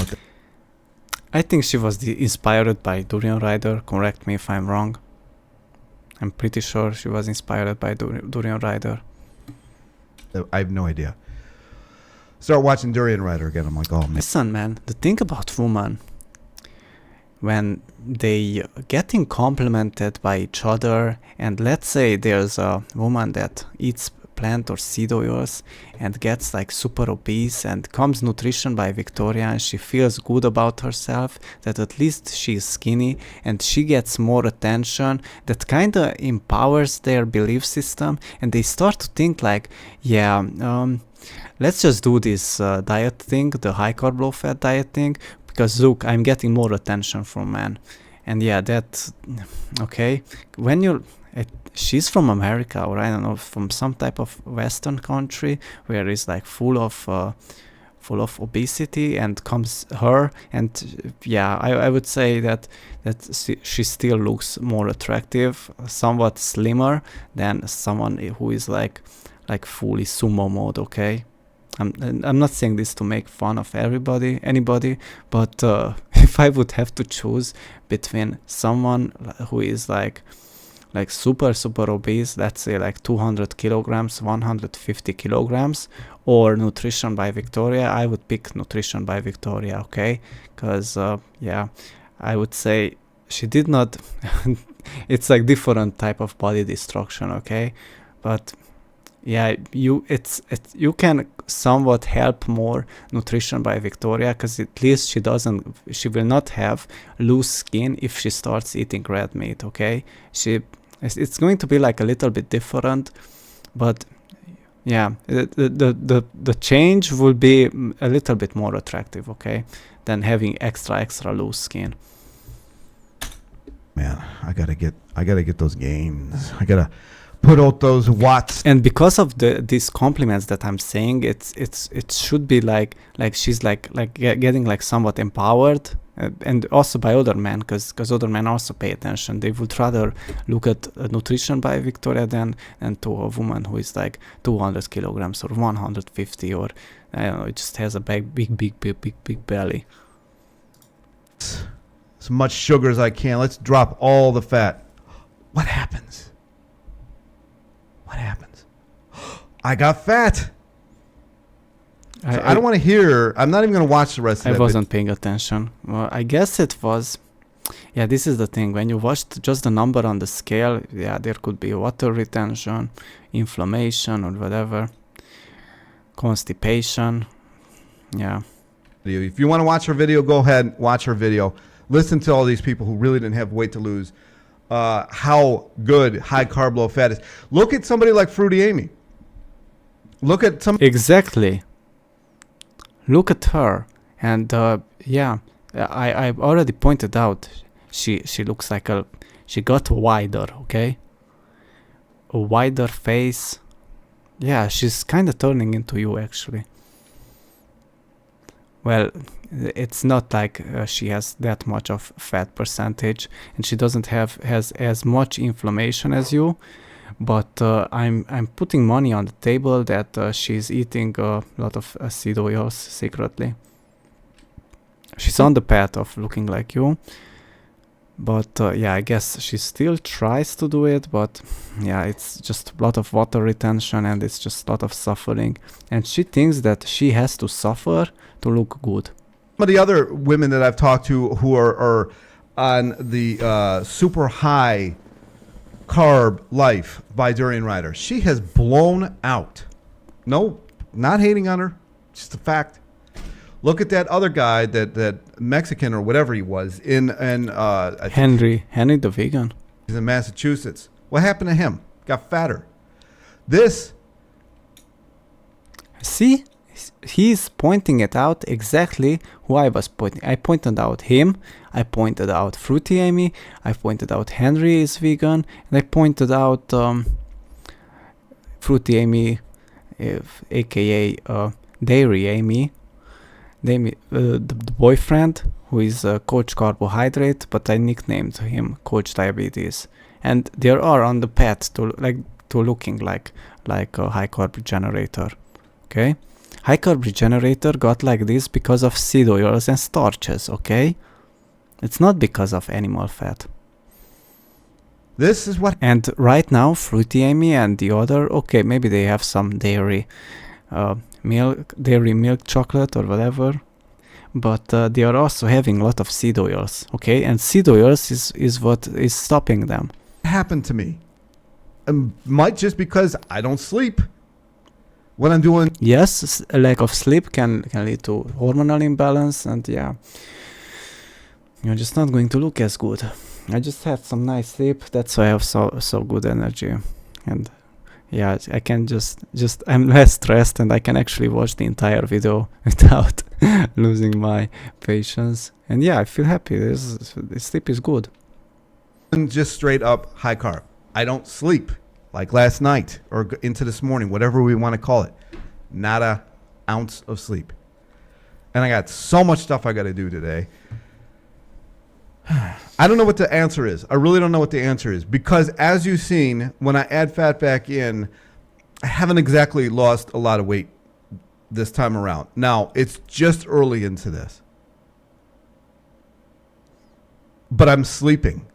I think she was inspired by Durian Rider. Correct me if I'm wrong. I'm pretty sure she was inspired by Durian Rider. I have no idea. Start watching Durian Rider again. I'm like, oh man. Listen, man, the thing about women, when they getting complimented by each other, and let's say there's a woman that eats plant or seed oils and gets like super obese, and comes Nutrition by Victoria and she feels good about herself, that at least she's skinny, and she gets more attention, that kind of empowers their belief system, and they start to think like, yeah, let's just do this diet thing, the high carb low fat diet thing, because look, I'm getting more attention from men. And yeah, that, okay, when she's from America, or I don't know, from some type of Western country where it's like full of full of obesity, and comes her, and yeah, I would say that she still looks more attractive, somewhat slimmer than someone who is like fully sumo mode. Okay, I'm not saying this to make fun of anybody, but if I would have to choose between someone who is like super obese, let's say like 200 kilograms, 150 kilograms, or Nutrition by Victoria, I would pick Nutrition by Victoria. Okay, because yeah, I would say she did not it's like different type of body destruction. Okay, but yeah, you can somewhat help more Nutrition by Victoria, because at least she will not have loose skin if she starts eating red meat. Okay, it's going to be like a little bit different, but yeah, the change will be a little bit more attractive, okay, than having extra loose skin. Man, I gotta get those gains. I gotta put out those watts. And because of these compliments that I'm saying, it should be like she's like getting like somewhat empowered, and also by other men, because other men also pay attention. They would rather look at Nutrition by Victoria than to a woman who is like 200 kilograms or 150, or I don't know, it just has a big belly. As much sugar as I can. Let's drop all the fat. What happens? What happens? I got fat. So I don't want to hear. I'm not even going to watch the rest of it. I wasn't paying attention. Well, I guess it was. Yeah, this is the thing. When you watched just the number on the scale, yeah, there could be water retention, inflammation, or whatever, constipation. Yeah. If you want to watch her video, go ahead, watch her video. Listen to all these people who really didn't have weight to lose. How good high carb, low fat is. Look at somebody like Fruity Amy. Look at some. Exactly. Look at her, and yeah, I already pointed out. She looks like she got wider. Okay. A wider face. Yeah, she's kind of turning into you actually. Well, it's not like she has that much of fat percentage, and she doesn't has as much inflammation as you, but I'm putting money on the table that she's eating a lot of seed oils secretly. She's on the path of looking like you, but yeah, I guess she still tries to do it, but yeah, it's just a lot of water retention, and it's just a lot of suffering, and she thinks that she has to suffer to look good. Some of the other women that I've talked to who are on the super high carb life by Durian Ryder, she has blown out. No, not hating on her, just a fact. Look at that other guy, that Mexican or whatever he was in Henry the vegan. He's in Massachusetts. What happened to him? Got fatter. This. See, he's pointing it out exactly who I was pointing. I pointed out him. I pointed out Fruity Amy. I pointed out Henry is vegan, and I pointed out Fruity Amy, aka Dairy Amy. The boyfriend, who is Coach Carbohydrate, but I nicknamed him Coach Diabetes, and they are on the path to looking like a high carb regenerator. Okay, high carb regenerator got like this because of seed oils and starches. Okay, it's not because of animal fat. This is what. And right now, Fruity Amy and the other, okay, maybe they have some dairy milk chocolate or whatever, but they are also having a lot of seed oils. Okay, and seed oils is what is stopping them. What happened to me? Might just because I don't sleep when I'm doing. Yes, a lack of sleep can lead to hormonal imbalance, and yeah, you're just not going to look as good. I just had some nice sleep, that's why I have so good energy, and yeah, I can just I'm less stressed, and I can actually watch the entire video without losing my patience. And yeah, I feel happy. The sleep is good. Just straight up high carb. I don't sleep like last night or into this morning, whatever we want to call it. Not an ounce of sleep. And I got so much stuff I got to do today. I don't know what the answer is. I really don't know what the answer is. Because as you've seen, when I add fat back in, I haven't exactly lost a lot of weight this time around. Now, it's just early into this. But I'm sleeping.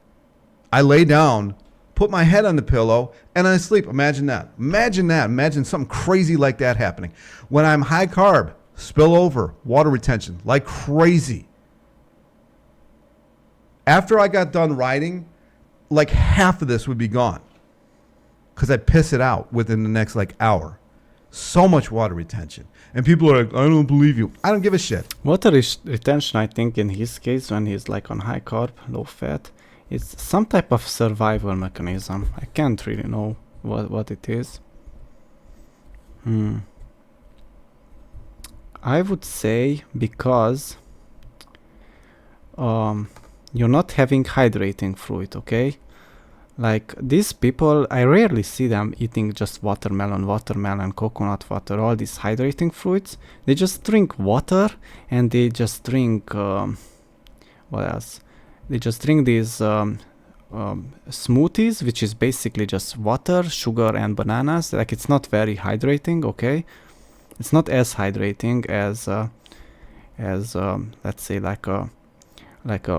I lay down, put my head on the pillow, and I sleep. Imagine that. Imagine that. Imagine something crazy like that happening. When I'm high carb, spill over, water retention, like crazy. After I got done riding, like half of this would be gone because I piss it out within the next like hour. So much water retention. And people are like, I don't believe you. I don't give a shit. Water retention, I think, in his case, when he's like on high carb, low fat, it's some type of survival mechanism. I can't really know what it is. I would say because you're not having hydrating fluid, okay? Like these people, I rarely see them eating just watermelon, coconut water, all these hydrating fluids. They just drink water and they just drink, what else? They just drink these smoothies, which is basically just water, sugar, and bananas. Like it's not very hydrating, okay? It's not as hydrating as let's say like a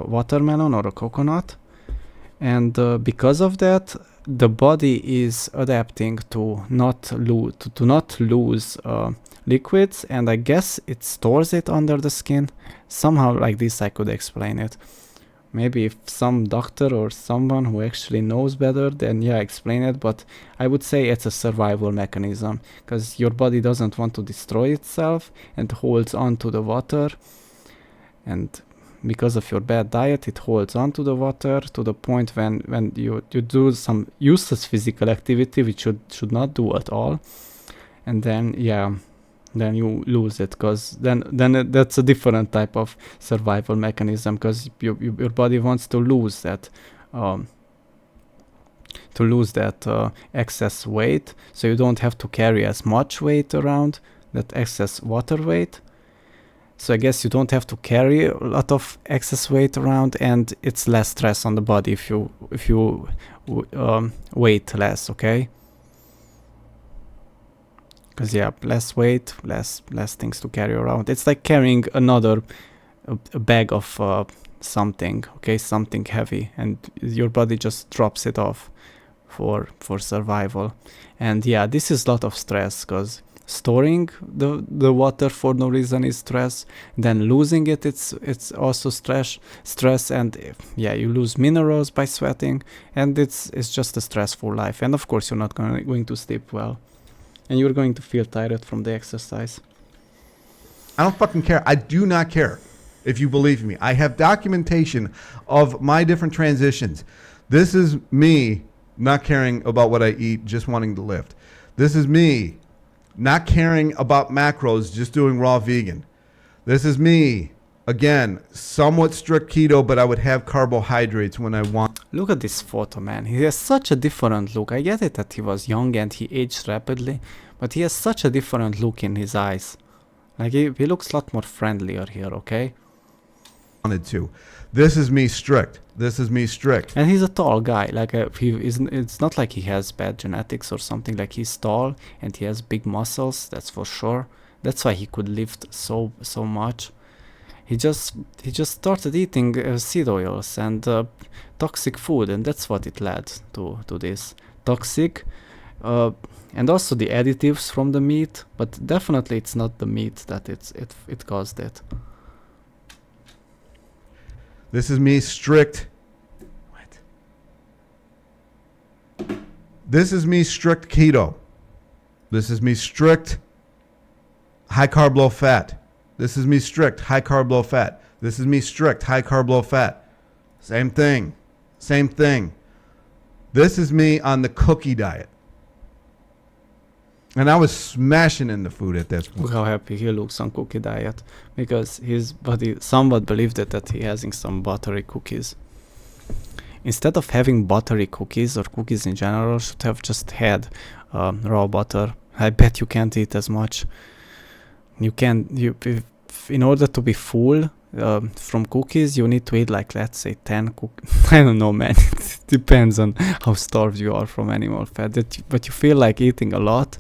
watermelon or a coconut. And because of that, the body is adapting to not lose liquids, and I guess it stores it under the skin. Somehow like this I could explain it. Maybe if some doctor or someone who actually knows better, then yeah, explain it. But I would say it's a survival mechanism, because your body doesn't want to destroy itself and holds on to the water. And because of your bad diet, it holds on to the water to the point when you do some useless physical activity, which you should not do at all. And then, yeah, then you lose it, because then that's a different type of survival mechanism, because your body wants to lose that excess weight, so you don't have to carry as much weight around, that excess water weight. So I guess you don't have to carry a lot of excess weight around, and it's less stress on the body if you weight less, okay? Because yeah, less weight, less things to carry around. It's like carrying a bag of something, okay, something heavy, and your body just drops it off for survival. And yeah, this is a lot of stress, because storing the water for no reason is stress. Then losing it, it's also stress. And yeah, you lose minerals by sweating, and it's just a stressful life. And of course, you're not going to sleep well. And you're going to feel tired from the exercise. I don't fucking care. I do not care if you believe me. I have documentation of my different transitions. This is me not caring about what I eat, just wanting to lift. This is me not caring about macros, just doing raw vegan. This is me, again, somewhat strict keto, but I would have carbohydrates when I want. Look at this photo, man. He has such a different look. I get it that he was young and he aged rapidly, but he has such a different look in his eyes. Like he looks a lot more friendlier here, okay? Wanted to. This is me strict. This is me strict. And he's a tall guy. Like it's not like he has bad genetics or something. Like he's tall and he has big muscles. That's for sure. That's why he could lift so much. He just started eating seed oils and toxic food, and that's what it led to this toxic. And also the additives from the meat, but definitely it's not the meat that it caused it. This is me strict. What? This is me strict keto. This is me strict high carb, low fat. This is me strict high carb, low fat. This is me strict high carb, low fat. Same thing. Same thing. This is me on the cookie diet. And I was smashing in the food at this point. Look how happy he looks on cookie diet, because his body somewhat believed that he has some buttery cookies. Instead of having buttery cookies or cookies in general, should have just had raw butter. I bet you can't eat as much. You in order to be full from cookies, you need to eat like, let's say 10 cookies. I don't know, man. It depends on how starved you are from animal fat. But you feel like eating a lot.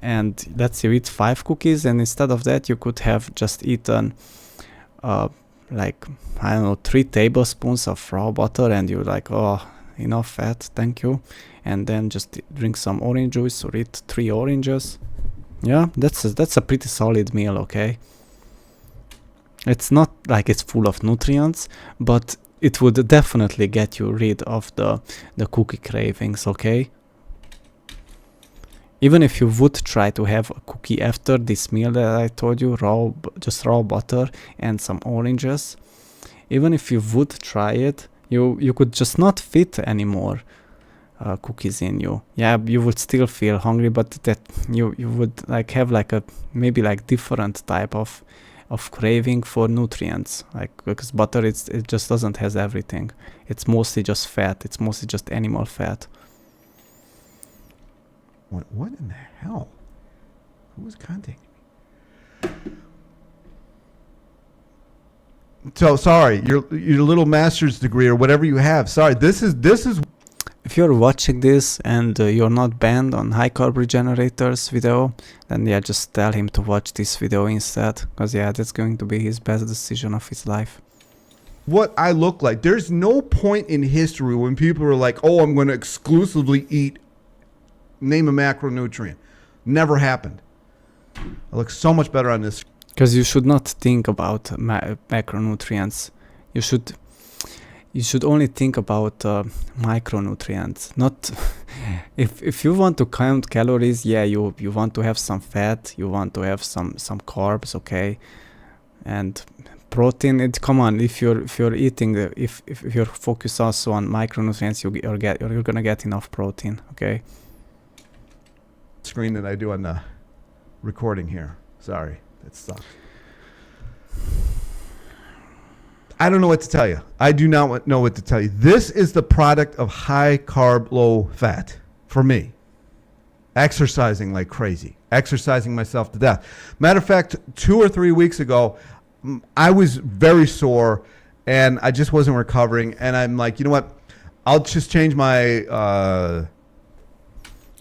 And let's say you eat 5 cookies, and instead of that, you could have just eaten like, I don't know, 3 tablespoons of raw butter, and you're like, oh, enough fat, thank you. And then just drink some orange juice or eat 3 oranges. Yeah, that's a pretty solid meal, okay? It's not like it's full of nutrients, but it would definitely get you rid of the cookie cravings, okay? Even if you would try to have a cookie after this meal that I told you, just raw butter and some oranges, even if you would try it, you could just not fit anymore cookies in you. Yeah, you would still feel hungry, but that you would like have like a maybe like different type of craving for nutrients, like, because butter it just doesn't has everything. It's mostly just fat. It's mostly just animal fat. What in the hell? Who was contacting me? So sorry, your little master's degree or whatever you have. Sorry, this is. If you're watching this and you're not banned on HighCarb Regenerator's video, then yeah, just tell him to watch this video instead, because yeah, that's going to be his best decision of his life. What I look like. There's no point in history when people are like, oh, I'm going to exclusively eat, name a macronutrient. Never happened. I look so much better on this. Because you should not think about macronutrients. You should only think about micronutrients. Not if you want to count calories, yeah, you want to have some fat, you want to have some carbs, okay, and protein. Come on, if you're eating if you're focused also on micronutrients, you're gonna get enough protein, okay. Screen that I do on the recording here. Sorry, that sucks. I don't know what to tell you. I do not know what to tell you. This is the product of high carb, low fat for me. Exercising like crazy. Exercising myself to death. Matter of fact, 2 or 3 weeks ago, I was very sore and I just wasn't recovering. And I'm like, you know what? I'll just change my...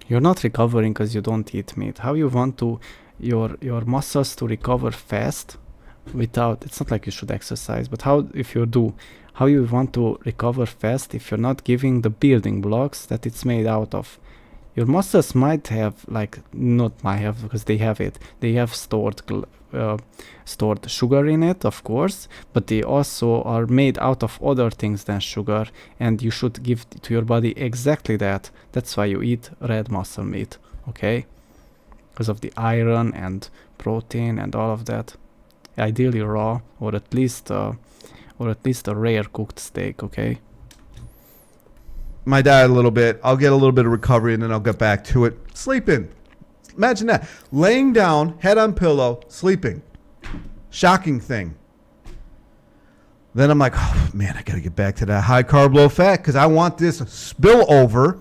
You're not recovering because you don't eat meat. How you want to your muscles to recover fast without, it's not like you should exercise, but how you want to recover fast if you're not giving the building blocks that it's made out of. Your muscles might have, like, not might have, because they have it, they have stored sugar in it, of course, but they also are made out of other things than sugar, and you should give to your body exactly that. That's why you eat red muscle meat, okay? Because of the iron and protein and all of that. Ideally raw, or at least a rare cooked steak, okay? My diet a little bit. I'll get a little bit of recovery and then I'll get back to it. Sleeping. Imagine that. Laying down, head on pillow, sleeping. Shocking thing. Then I'm like, oh man, I got to get back to that high carb, low fat because I want this spill over.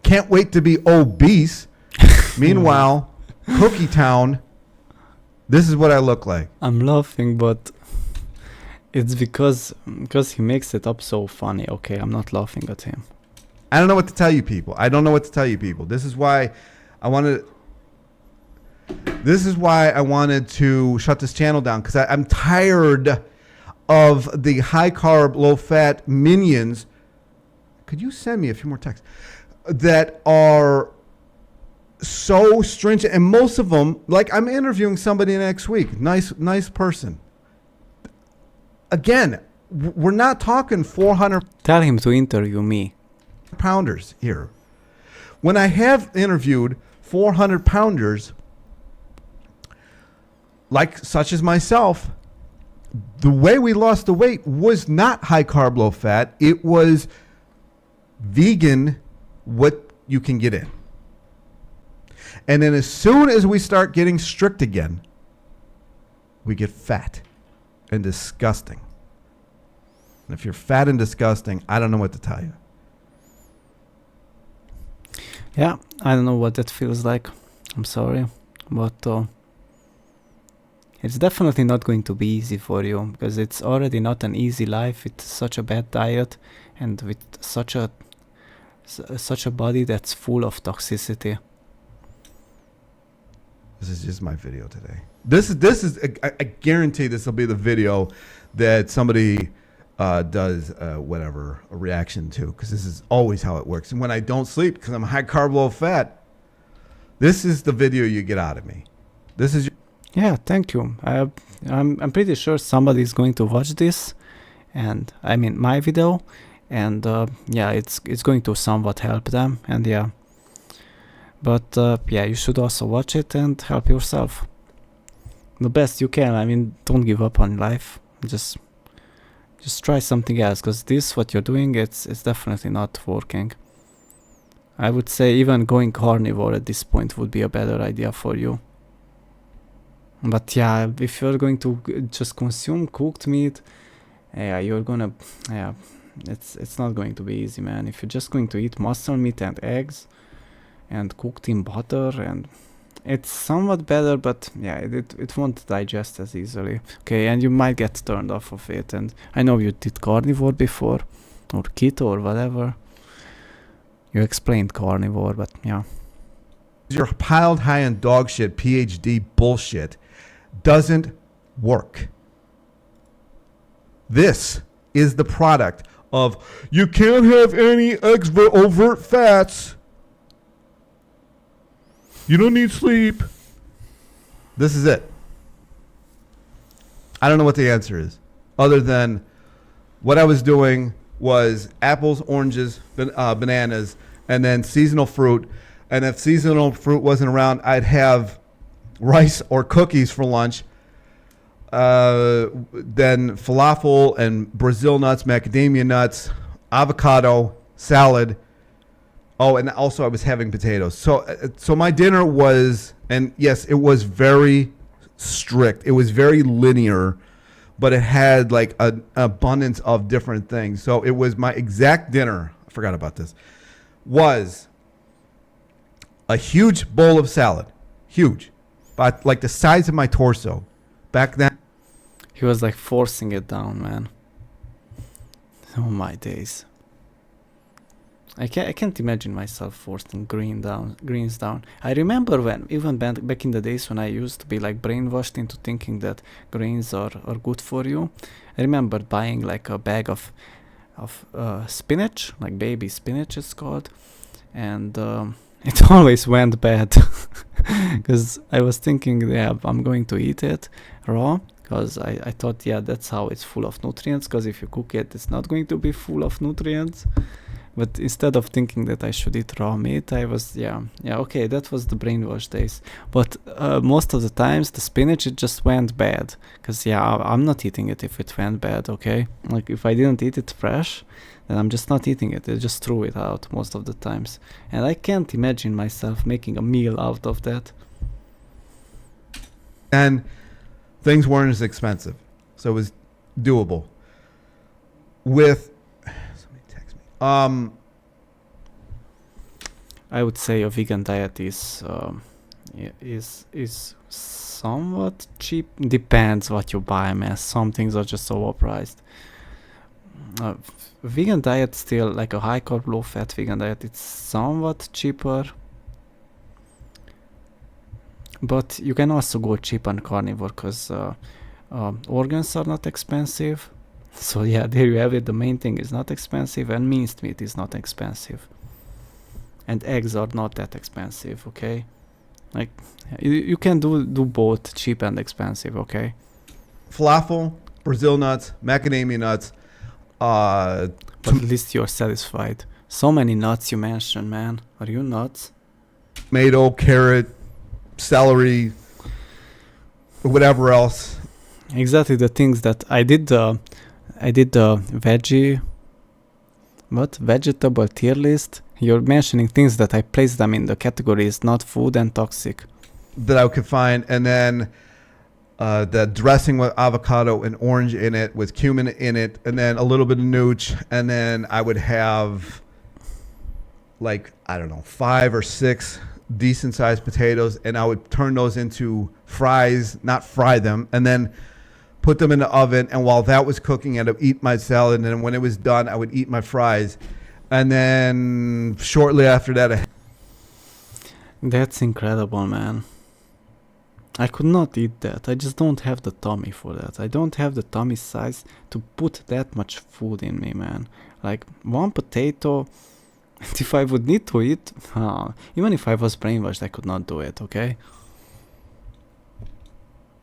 Can't wait to be obese. Meanwhile, Cookie Town, this is what I look like. I'm laughing, but it's because he makes it up so funny. Okay, I'm not laughing at him. I don't know what to tell you people. This is why I wanted to shut this channel down, because I'm tired of the high carb, low fat minions. Could you send me a few more texts that are so stringent? And most of them, like, I'm interviewing somebody next week. Nice person. Again, we're not talking 400. Tell him to interview me. Pounders here. When I have interviewed 400 pounders, like such as myself, the way we lost the weight was not high carb, low fat. It was vegan, what you can get in. And then as soon as we start getting strict again, we get fat and disgusting. And if you're fat and disgusting, I don't know what to tell you. Yeah, I don't know what that feels like. I'm sorry, but it's definitely not going to be easy for you, because it's already not an easy life with such a bad diet and with such a body that's full of toxicity. This is just my video today. This is I guarantee this will be the video that somebody does a reaction to, because this is always how it works. And when I don't sleep, because I'm high carb, low fat, this is the video you get out of me. This is Yeah, thank you. I'm pretty sure somebody's going to watch this, and I mean my video, and yeah, it's going to somewhat help them, and yeah. But yeah, you should also watch it and help yourself the best you can. I mean, don't give up on life. Just try something else, because this what you're doing, it's definitely not working. I would say even going carnivore at this point would be a better idea for you. But yeah, if you're going to just consume cooked meat, yeah, you're gonna, yeah, it's not going to be easy, man. If you're just going to eat muscle meat and eggs and cooked in butter, and it's somewhat better, but yeah, it won't digest as easily. Okay, and you might get turned off of it. And I know you did carnivore before, or keto, or whatever. You explained carnivore, but yeah. your piled high in dog shit PhD bullshit doesn't work. This is the product of you can't have any overt fats. You don't need sleep. This is it. I don't know what the answer is, other than what I was doing was apples, oranges, bananas, and then seasonal fruit. And if seasonal fruit wasn't around, I'd have rice or cookies for lunch. Then falafel and Brazil nuts, macadamia nuts, avocado, salad. Oh, and also I was having potatoes. So my dinner was, and yes, it was very strict. It was very linear, but it had like an abundance of different things. So it was my exact dinner. I forgot about this. Was a huge bowl of salad, huge, but like the size of my torso. Back then, He was like forcing it down, man. Oh my days. I can't imagine myself forcing greens down. I remember when, even back in the days when I used to be like brainwashed into thinking that greens are good for you. I remember buying like a bag of spinach, like baby spinach it's called, and it always went bad because I was thinking, yeah, I'm going to eat it raw, because I thought, yeah, that's how it's full of nutrients, because if you cook it, it's not going to be full of nutrients. But instead of thinking that I should eat raw meat, I was, yeah, okay, that was the brainwash days. But most of the times, the spinach, it just went bad. Because, yeah, I'm not eating it if it went bad, okay? Like, if I didn't eat it fresh, then I'm just not eating it. I just threw it out most of the times. And I can't imagine myself making a meal out of that. and things weren't as expensive, so it was doable. With somebody text me. I would say a vegan diet is somewhat cheap. Depends what you buy, man. Some things are just overpriced. Vegan diet still, like a high carb, low fat vegan diet, it's somewhat cheaper. But you can also go cheap on carnivore, because organs are not expensive. So yeah, there you have it. The main thing is not expensive, and minced meat is not expensive. And eggs are not that expensive, okay? Like, you can do both cheap and expensive, okay? Falafel, Brazil nuts, macadamia nuts. But at least you're satisfied. So many nuts you mentioned, man. Are you nuts? Tomato, carrot, celery, whatever else. Exactly the things that I did the vegetable tier list. You're mentioning things that I placed them in the categories not food and toxic. That I could find, and then the dressing with avocado and orange in it, with cumin in it, and then a little bit of nooch, and then I would have like, I don't know, 5 or 6 decent sized potatoes, and I would turn those into fries, not fry them, and then put them in the oven. And while that was cooking, I'd eat my salad. And then when it was done, I would eat my fries. And then shortly after that, That's incredible, man. I could not eat that. I just don't have the tummy for that. I don't have the tummy size to put that much food in me, man. Like one potato, and if I would need to eat, even if I was brainwashed, I could not do it, okay?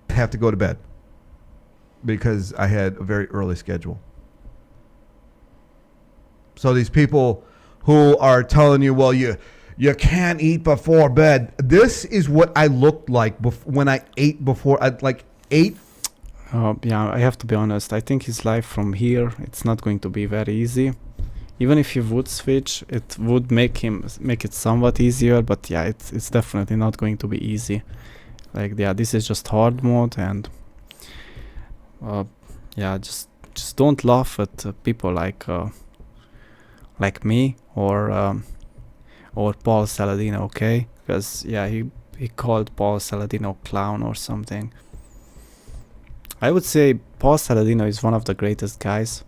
I have to go to bed because I had a very early schedule. So these people who are telling you, well, you can't eat before bed. This is what I looked like when I ate before. I ate. Yeah, I have to be honest. I think his life from here, it's not going to be very easy. Even if he would switch, it would make it somewhat easier. But yeah, it's definitely not going to be easy. Like, yeah, this is just hard mode, and yeah, just don't laugh at people like me or Paul Saladino, okay? Because yeah, he called Paul Saladino clown or something. I would say Paul Saladino is one of the greatest guys.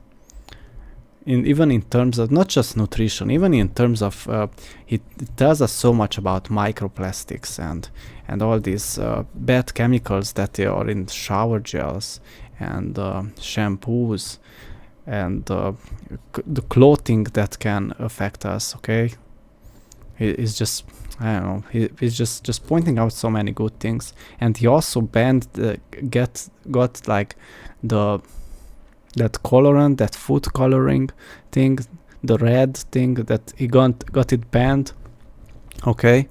Even in terms of not just nutrition, even in terms of he tells us so much about microplastics and all these bad chemicals that they are in shower gels and shampoos and the clothing that can affect us, okay? He's just, I don't know, he's just pointing out so many good things. And he also banned got like that colorant, that food coloring thing, the red thing, that he got it banned, okay?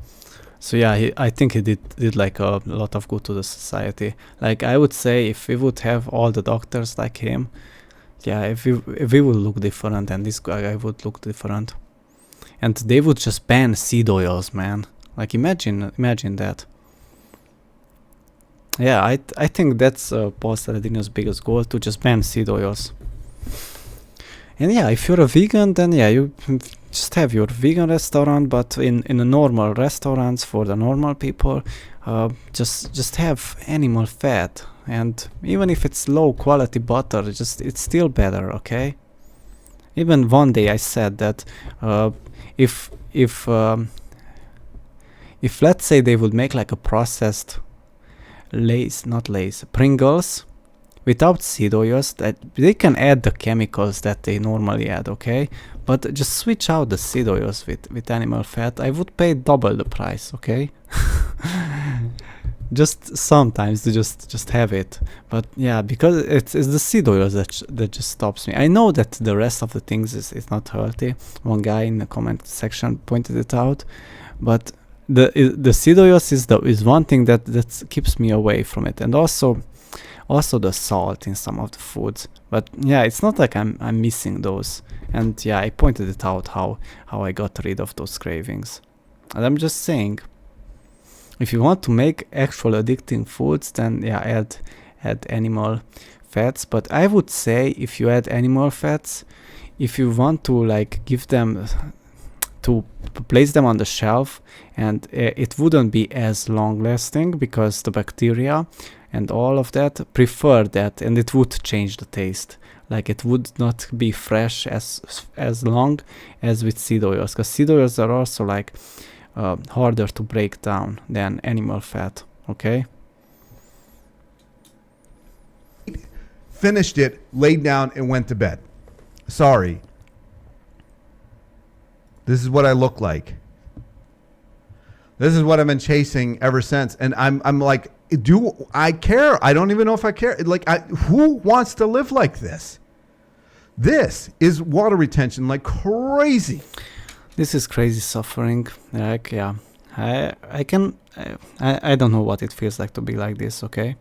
So yeah, I think he did like a lot of good to the society. Like, I would say if we would have all the doctors like him, yeah, if we would look different, and this guy would look different. And they would just ban seed oils, man. Like, imagine that. Yeah, I think that's Paul Saladino's biggest goal, to just ban seed oils. And yeah, if you're a vegan, then yeah, you just have your vegan restaurant, but in the normal restaurants for the normal people, just have animal fat. And even if it's low quality butter, it's still better, okay? Even one day I said that if let's say they would make like a processed Pringles without seed oils, that they can add the chemicals that they normally add, okay? But just switch out the seed oils with animal fat. I would pay double the price, okay? Just sometimes to just have it. But yeah, because it's the seed oils that just stops me. I know that the rest of the things is not healthy. One guy in the comment section pointed it out, but the seed oils is one thing that keeps me away from it, and also the salt in some of the foods. But yeah, it's not like I'm missing those. And yeah, I pointed it out how I got rid of those cravings. And I'm just saying, if you want to make actual addicting foods, then yeah, add animal fats. But I would say, if you add animal fats, if you want to like give them to place them on the shelf, and it wouldn't be as long lasting, because the bacteria and all of that prefer that, and it would change the taste. Like, it would not be fresh as long as with seed oils, because seed oils are also like harder to break down than animal fat, okay? Finished it, laid down, and went to bed. Sorry. This is what I look like. This is what I've been chasing ever since. And I'm like, do I care? I don't even know if I care. Like, who wants to live like this? This is water retention like crazy. This is crazy suffering. Like, yeah, I don't know what it feels like to be like this, okay?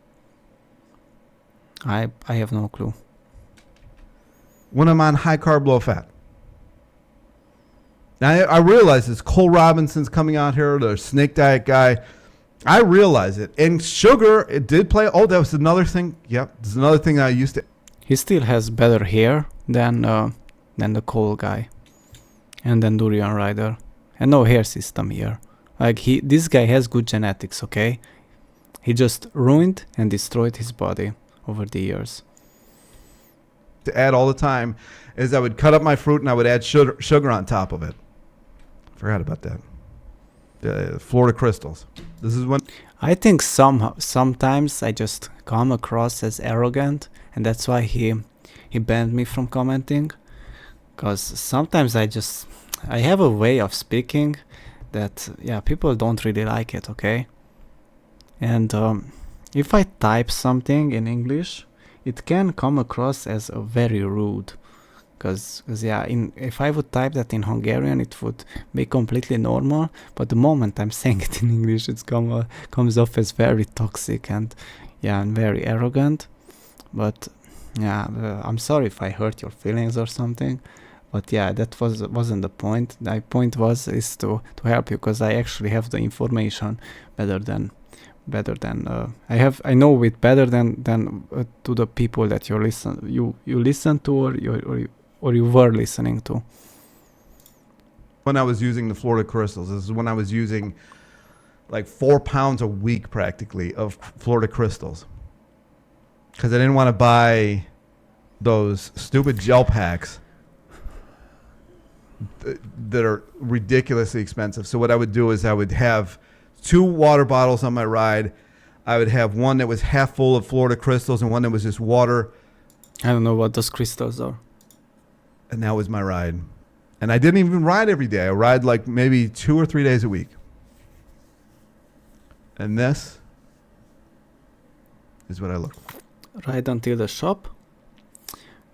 I have no clue. When I'm on high carb, low fat. Now, I realize this. Cole Robinson's coming out here, the snake diet guy. I realize it. And sugar, it did play. Oh, that was another thing. Yep, there's another thing I used to. He still has better hair than the Cole guy, and then Durian Rider, and no hair system here. Like this guy has good genetics, okay? He just ruined and destroyed his body over the years. To add all the time is I would cut up my fruit and I would add sugar on top of it. Forgot about that. Florida crystals. This is when I think sometimes I just come across as arrogant, and that's why he banned me from commenting. Because sometimes I have a way of speaking that, yeah, people don't really like it, okay? And if I type something in English, it can come across as very rude. Because yeah, if I would type that in Hungarian, it would be completely normal. But the moment I'm saying it in English, it comes off as very toxic and, yeah, and very arrogant. But yeah, I'm sorry if I hurt your feelings or something. But yeah, that wasn't the point. My point is to help you, because I actually have the information better than I know it better than to the people that you listen to or you were listening to. When I was using the Florida crystals, this is when I was using like 4 pounds a week practically of Florida crystals, because I didn't want to buy those stupid gel packs that are ridiculously expensive. So what I would do is I would have 2 water bottles on my ride. I would have one that was half full of Florida crystals and one that was just water. I don't know what those crystals are. And that was my ride. And I didn't even ride every day. I ride like maybe 2 or 3 days a week. And this is what I look like. Ride until the shop.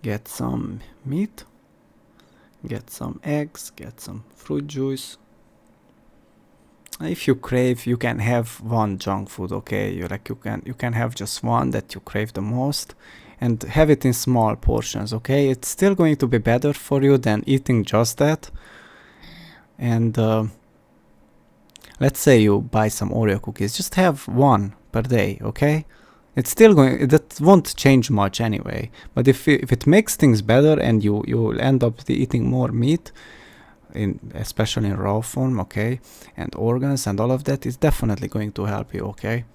Get some meat. Get some eggs. Get some fruit juice. If you crave, you can have one junk food, okay? You can have just one that you crave the most, and have it in small portions, okay? It's still going to be better for you than eating just that. And let's say you buy some Oreo cookies, just have one per day, okay? It's still that won't change much anyway. But if it makes things better and you'll end up eating more meat, especially in raw form, okay, and organs and all of that, is definitely going to help you, okay?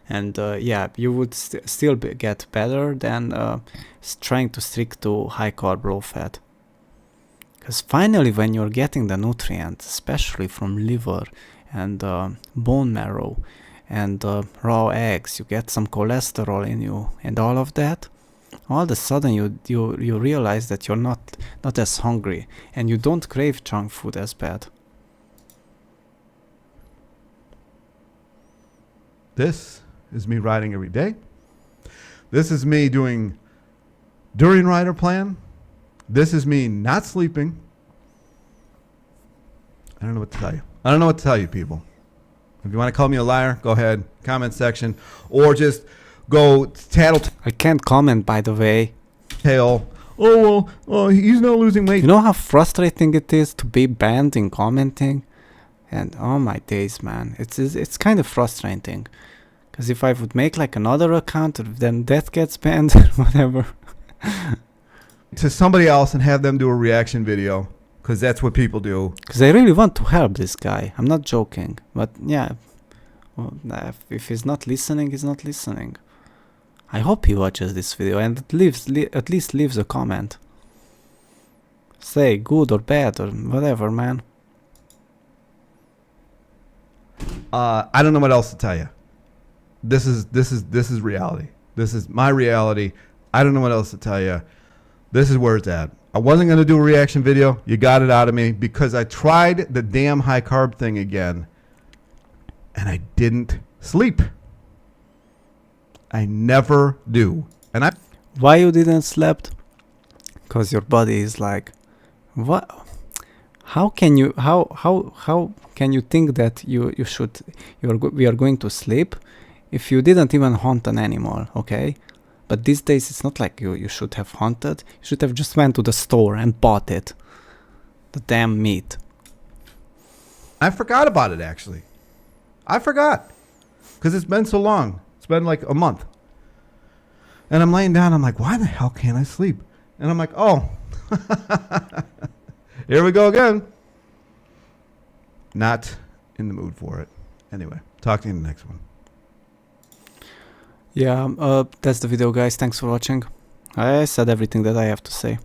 And yeah, you would still get better than trying to stick to high carb, low fat. Because finally, when you're getting the nutrients, especially from liver and bone marrow and raw eggs, you get some cholesterol in you and all of that, all of a sudden you realize that you're not as hungry and you don't crave junk food as bad. This is me riding every day. This is me doing during rider plan. This is me not sleeping. I don't know what to tell you. I don't know what to tell you, people. If you want to call me a liar, go ahead, comment section, or just go tattletale. I can't comment, by the way. Oh, well, he's not losing weight. You know how frustrating it is to be banned in commenting? And oh my days, man, it's kind of frustrating. Because if I would make like another account, then that gets banned or whatever. To somebody else and have them do a reaction video, because that's what people do. Because I really want to help this guy. I'm not joking. But yeah, well, if he's not listening, he's not listening. I hope he watches this video and at least leaves a comment. Say good or bad or whatever, man. I don't know what else to tell you. This is reality. This is my reality. I don't know what else to tell you. This is where it's at. I wasn't going to do a reaction video. You got it out of me because I tried the damn high carb thing again and I didn't sleep. I never do. And why you didn't slept? Because your body is like, what? How can you think that we are going to sleep if you didn't even hunt an animal, okay? But these days it's not like you should have hunted. You should have just went to the store and bought it. The damn meat. I forgot about it, actually. I forgot. Because it's been so long. It's been like a month. And I'm laying down. I'm like, why the hell can't I sleep? And I'm like, oh. Here we go again. not in the mood for it. Anyway, talk to you in the next one. Yeah, that's the video, guys. Thanks for watching. I said everything that I have to say.